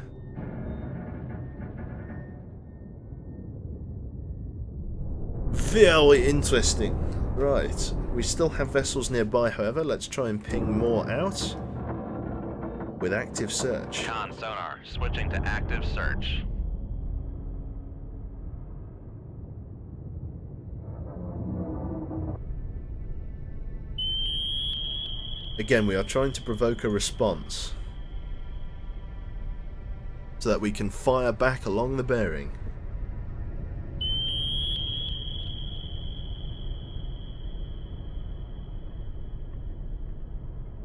A: Very interesting. Right, we still have vessels nearby, however. Let's try and ping more out with active search.
B: Con sonar, switching to active search.
A: Again, we are trying to provoke a response so that we can fire back along the bearing.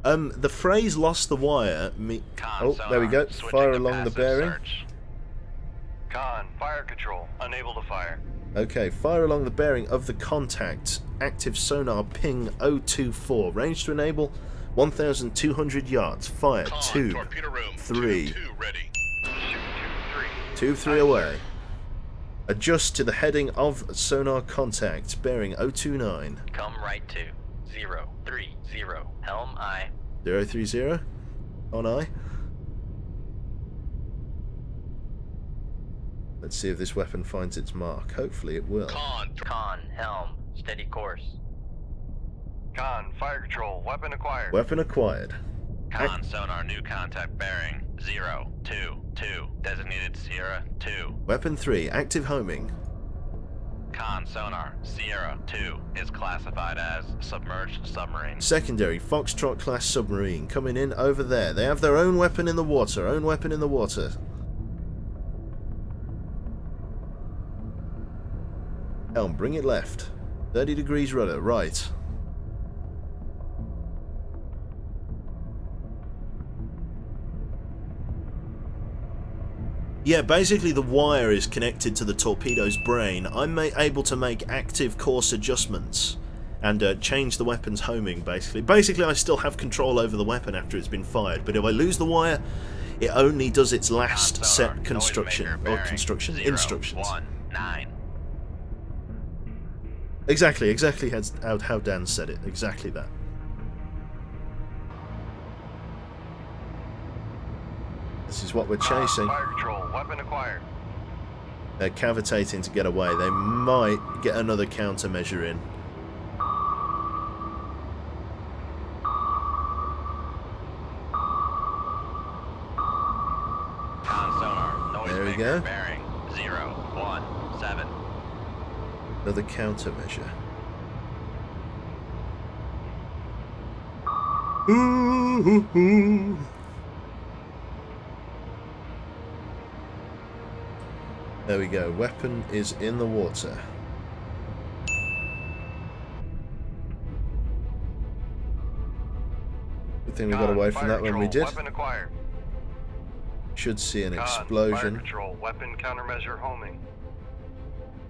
A: The phrase "lost the wire"
B: Con
A: oh,
B: sonar,
A: there we go.
B: switching
A: Fire
B: to
A: along the
B: passive
A: bearing.
B: search.
F: Con, fire control, unable to fire.
A: Okay, fire along the bearing of the contact. Active sonar ping 024. Range to enable 1,200 yards. Fire.
E: Con,
A: 2,
E: torpedo room.
A: 3.
E: 2 ready.
F: Shoot 2-3.
A: 2-3 away. Adjust to the heading of sonar contact. Bearing 029.
C: Come right to 030. Helm I.
A: 030. On I. Let's see if this weapon finds its mark. Hopefully it will.
C: Con, helm, steady course.
F: Con, fire control, weapon acquired.
A: Weapon acquired.
B: Con, sonar, new contact bearing 022. Designated Sierra 2.
A: Weapon 3. Active homing.
B: Con, sonar, Sierra 2 is classified as submerged submarine.
A: Secondary. Foxtrot class submarine. Coming in over there. They have their own weapon in the water. Own weapon in the water. Helm, bring it left. 30 degrees rudder, right. Yeah, basically the wire is connected to the torpedo's brain. I'm able to make active course adjustments and change the weapon's homing, basically. Basically, I still have control over the weapon after it's been fired, but if I lose the wire, it only does its last set construction. Or construction? Instructions.
B: 019.
A: Exactly how Dan said it. Exactly that. This is what we're chasing.
F: Fire control, weapon acquired.
A: They're cavitating to get away. They might get another countermeasure in.
B: Con, sonar,
A: There we go.
B: bearing 017.
A: Another countermeasure. There we go. Weapon is in the water. Good thing we got away from that when we did.
F: Weapon acquired.
A: Should see an
F: Fire
A: explosion.
F: control, weapon countermeasure homing.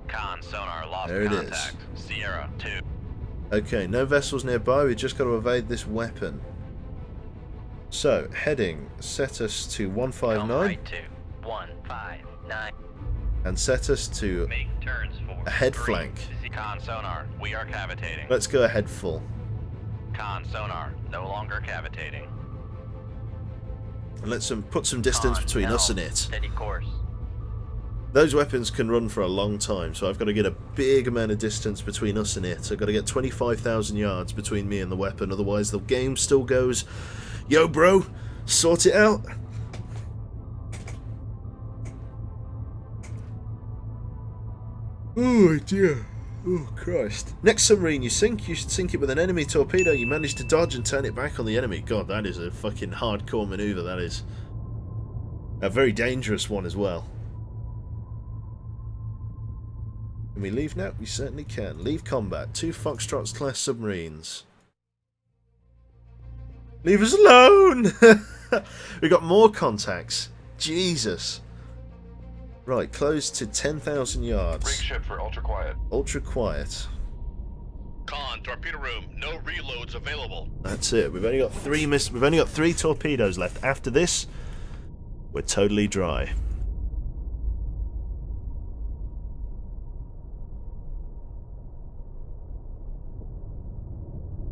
B: Con, sonar, lost
A: There it is.
B: contact. Sierra 2.
A: Okay, no vessels nearby. We just got to evade this weapon. So, heading, set us to
C: Come
A: 159
C: right to 159.
A: and set us to
C: Make turns for
A: a head
C: 3.
A: flank.
B: Con, sonar, we are cavitating.
A: Let's go ahead full.
B: Con, sonar, no longer cavitating.
A: And let's put some distance
C: Con,
A: between us
C: helm,
A: and it.
C: Steady course.
A: Those weapons can run for a long time, so I've got to get a big amount of distance between us and it. I've got to get 25,000 yards between me and the weapon, otherwise the game still goes, yo bro, sort it out. Oh dear. Oh Christ. Next submarine you sink, you should sink it with an enemy torpedo. You manage to dodge and turn it back on the enemy. God, that is a fucking hardcore maneuver, that is. A very dangerous one as well. Can we leave now? We certainly can. Leave combat. 2 Foxtrots class submarines. Leave us alone! We got more contacts. Jesus. Right, close to 10,000
D: Rig
A: yards.
D: ship for ultra quiet.
A: Ultra quiet.
E: Con, torpedo room. No reloads available.
A: That's it. We've only got 3 We've only got 3 torpedoes left. After this, we're totally dry.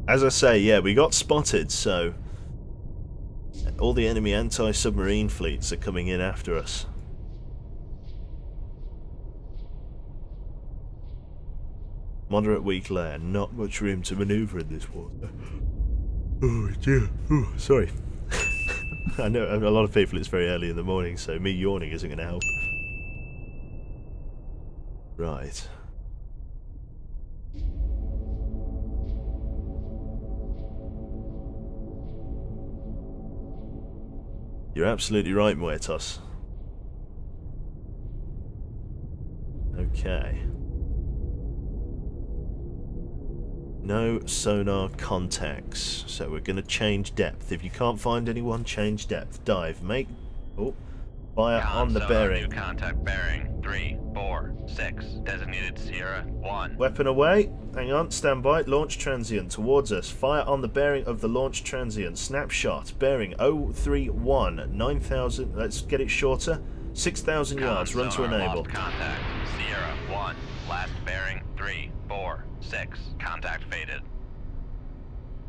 A: As I say, yeah, we got spotted, so all the enemy anti-submarine fleets are coming in after us. Moderate weak layer, not much room to maneuver in this water. Oh dear, oh, sorry. I know a lot of people it's very early in the morning, so me yawning isn't going to help. Right. You're absolutely right, Muertos. Okay. No sonar contacts, so we're going to change depth. If you can't find anyone, change depth. Dive. Make... Oh. Fire
B: Con,
A: on the
B: sonar,
A: bearing.
B: new contact bearing 346. 6. Designated Sierra 1.
A: Weapon away. Hang on, stand by. Launch transient towards us. Fire on the bearing of the launch transient. Snapshot. Bearing 031. 9,000. Let's get it shorter. 6,000 yards. Run to
B: Sonar
A: enable.
B: lost contact. Sierra 1. Last bearing 3, 4, 6. Contact faded.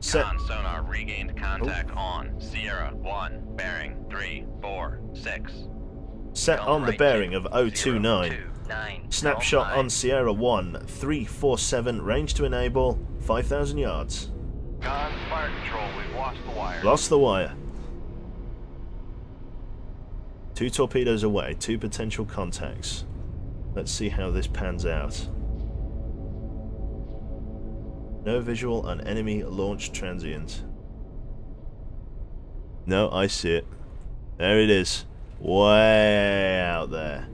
A: Set.
B: Con sonar regained contact on Sierra 1. Bearing 3, 4, 6.
A: Set on the bearing of 029.
C: 9.
A: Snapshot on Sierra 1. 347. Range to enable. 5,000 yards.
F: Con, fire control, we've lost the wire.
A: Lost the wire. 2 torpedoes away. 2 potential contacts. Let's see how this pans out. No visual on enemy launch transient. No, I see it. There it is. Way out there.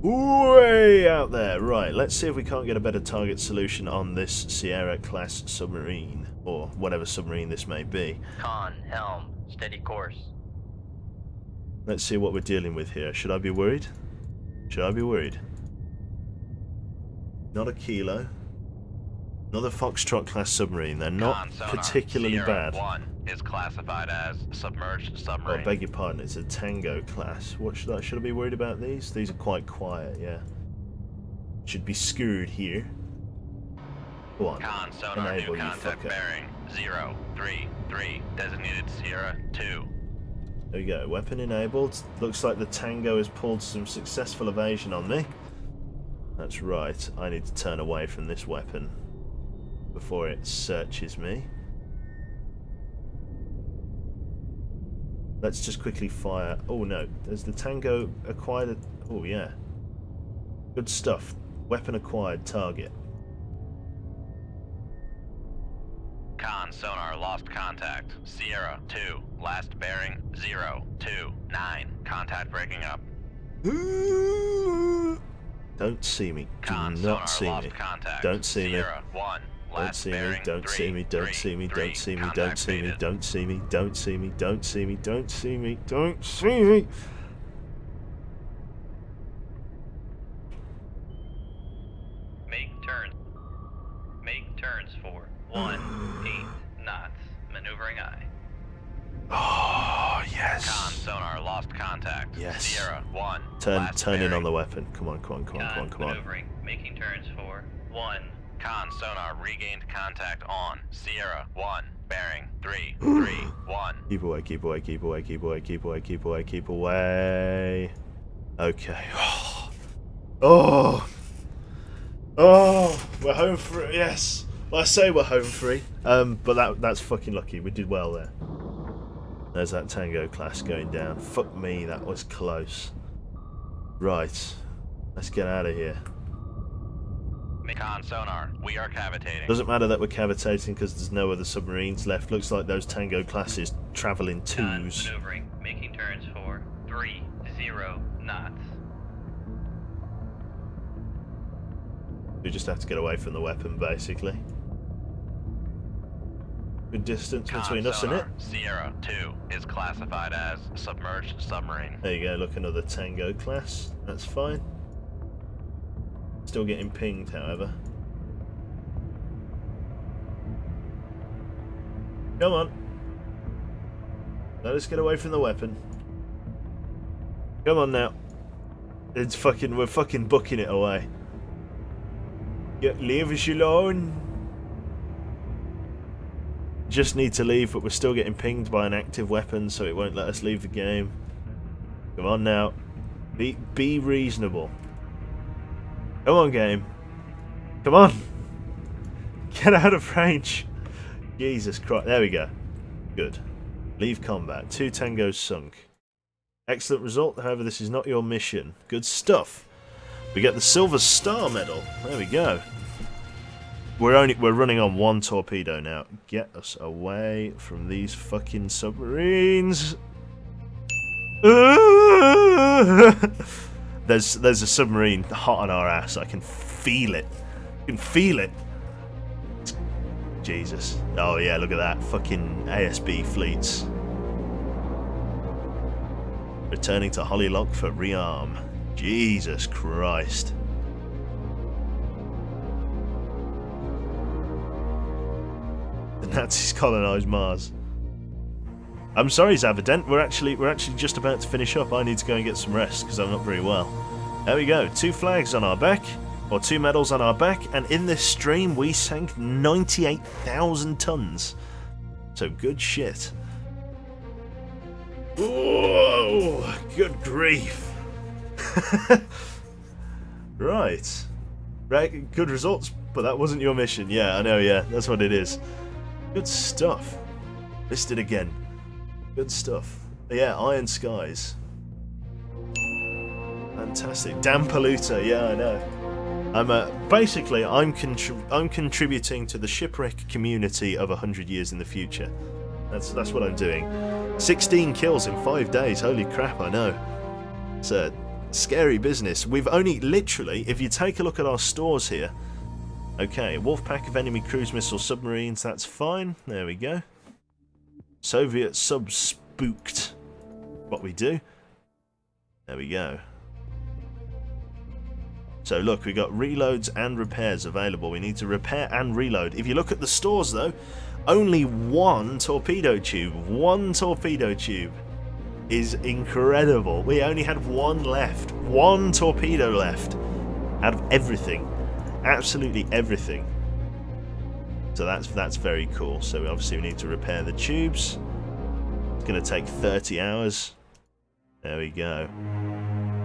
A: Way out there. Right, let's see if we can't get a better target solution on this Sierra class submarine. Or whatever submarine this may be.
C: Con, helm, steady course.
A: Let's see what we're dealing with here. Should I be worried? Should I be worried? Not a kilo. Another Foxtrot class submarine. They're not
B: Con sonar
A: particularly
B: Sierra
A: bad.
B: 1 is classified as submerged
A: Oh,
B: submarine.
A: I beg your pardon, it's a Tango class. What should I be worried about these? These are quite quiet, yeah. Should be screwed here. Go on.
B: Con sonar
A: Enable,
B: new
A: you
B: contact
A: fucker.
B: bearing 033. Designated Sierra 2.
A: There we go. Weapon enabled. Looks like the Tango has pulled some successful evasion on me. That's right. I need to turn away from this weapon before it searches me. Let's just quickly fire. Oh no, there's the Tango acquired. Oh yeah. Good stuff. Weapon acquired. Target.
B: Con sonar lost contact. Sierra 2. Last bearing 029. Contact breaking up.
A: Don't see me. Do
B: Con sonar
A: not see
B: lost
A: me.
B: contact.
A: Don't see me.
B: Sierra 1.
A: Don't
B: Last
A: see me,
B: bearing
A: don't see me, don't see me, don't see me, don't see me, don't see me, don't see me, don't see me, don't see me, don't see me.
C: Make turns for 1 8 knots. Maneuvering eye.
A: Oh,
B: Con
A: yes.
B: sonar lost contact.
A: Yes.
B: Sierra 1.
A: Turn
B: Last
A: in on
B: bearing.
A: the weapon. Come on, come on, come on, come on, come on.
C: Maneuvering. Making turns for 1.
B: Con sonar regained contact on Sierra 1. Bearing 331.
A: Keep away, keep away, keep away, keep away, keep away, keep away, keep away. Okay. Oh. Oh, we're home free. Yes. Well, I say we're home free. But that's fucking lucky. We did well there. There's that Tango class going down. Fuck me, that was close. Right. Let's get out of here.
B: Con sonar, we are cavitating.
A: Doesn't matter that we're cavitating because there's no other submarines left. Looks like those Tango classes travel in
C: Con
A: twos.
C: maneuvering. Making turns for 30 knots.
A: We just have to get away from the weapon, basically. Good distance
B: Con
A: between us and it.
B: sonar, Sierra 2 is classified as submerged submarine.
A: There you go, look, another Tango class. That's fine. Still getting pinged, however. Come on. Let us get away from the weapon. Come on now. We're fucking booking it away. Leave us alone. Just need to leave, but we're still getting pinged by an active weapon, so it won't let us leave the game. Come on now. Be reasonable. Come on, game. Come on. Get out of range. Jesus Christ. There we go. Good. Leave combat. 2 tangos sunk. Excellent result. However, this is not your mission. Good stuff. We get the Silver Star medal. There we go. We're running on 1 torpedo now. Get us away from these fucking submarines. There's a submarine hot on our ass. I can feel it. I can feel it. Jesus. Oh yeah, look at that. Fucking ASB fleets. Returning to Hollylock for rearm. Jesus Christ. Nazis colonise Mars. I'm sorry, Zavadent. We're actually just about to finish up. I need to go and get some rest because I'm not very well. There we go. 2 flags on our back, or 2 medals on our back, and in this stream we sank 98,000 tons. So good shit. Whoa! Good grief. Right. Right. Good results, but that wasn't your mission. Yeah, I know. Yeah, that's what it is. Good stuff. Missed it again. Good stuff. Yeah, Iron Skies. Fantastic. Damn polluter. Yeah, I know. I'm contributing to the shipwreck community of 100 years in the future. That's what I'm doing. 16 kills in 5 days. Holy crap! I know. It's a scary business. We've only literally, if you take a look at our stores here. Okay, wolf pack of enemy cruise missile submarines. That's fine. There we go. Soviet sub spooked. What we do. There we go. So look, we got reloads and repairs available. We need to repair and reload. If you look at the stores though, only 1 torpedo tube. 1 torpedo tube is incredible. We only had 1 left. 1 torpedo left out of everything. Absolutely everything. So that's very cool. So obviously we need to repair the tubes. It's going to take 30 hours. There we go.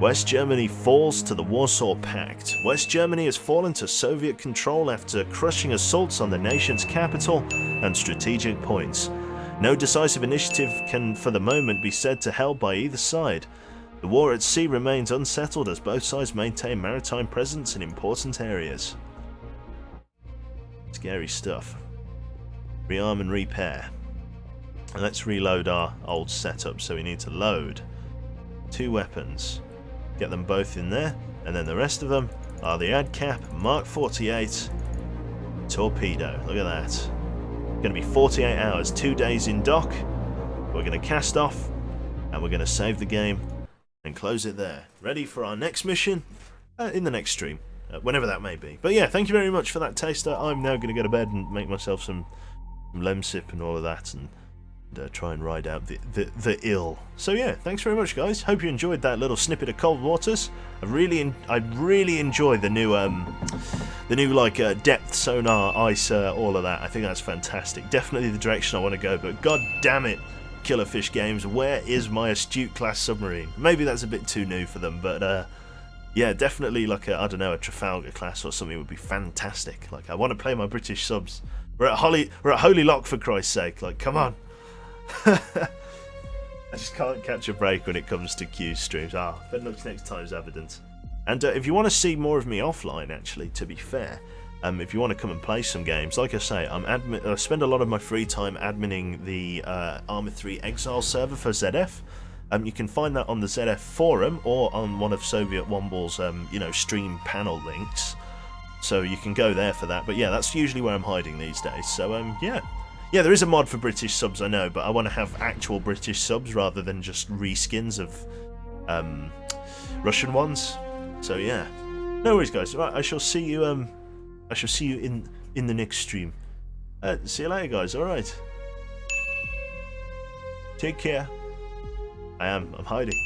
A: West Germany falls to the Warsaw Pact. West Germany has fallen to Soviet control after crushing assaults on the nation's capital and strategic points. No decisive initiative can for the moment be said to held by either side. The war at sea remains unsettled as both sides maintain maritime presence in important areas. Scary stuff. Rearm and repair. And let's reload our old setup. So we need to load 2 weapons. Get them both in there, and then the rest of them are the ADCAP Mark 48 torpedo. Look at that. Going to be 48 hours, 2 days in dock. We're going to cast off, and we're going to save the game and close it there. Ready for our next mission in the next stream, whenever that may be. But yeah, thank you very much for that taster. I'm now going to go to bed and make myself some lemsip and all of that, and try and ride out the ill. So yeah, thanks very much, guys. Hope you enjoyed that little snippet of Cold Waters. I really enjoy the new like depth sonar, ice, all of that. I think that's fantastic. Definitely the direction I want to go. But god damn it, Killerfish Games, where is my astute class submarine? Maybe that's a bit too new for them, but yeah, definitely like a, I don't know, a Trafalgar class or something would be fantastic. Like I want to play my British subs. We're at Holy Lock, for Christ's sake. Like, come on. I just can't catch a break when it comes to Q streams. Better looks next time's evidence. And if you want to see more of me offline, actually, to be fair, if you want to come and play some games, like I say, I spend a lot of my free time adminning the Arma 3 Exile server for ZF. You can find that on the ZF forum or on one of Soviet Womble's stream panel links. So you can go there for that. But yeah, that's usually where I'm hiding these days. So yeah. Yeah, there is a mod for British subs, I know, but I want to have actual British subs rather than just reskins of Russian ones. So yeah, no worries, guys. Right, I shall see you. I shall see you in the next stream. See you later, guys. All right. Take care. I'm hiding.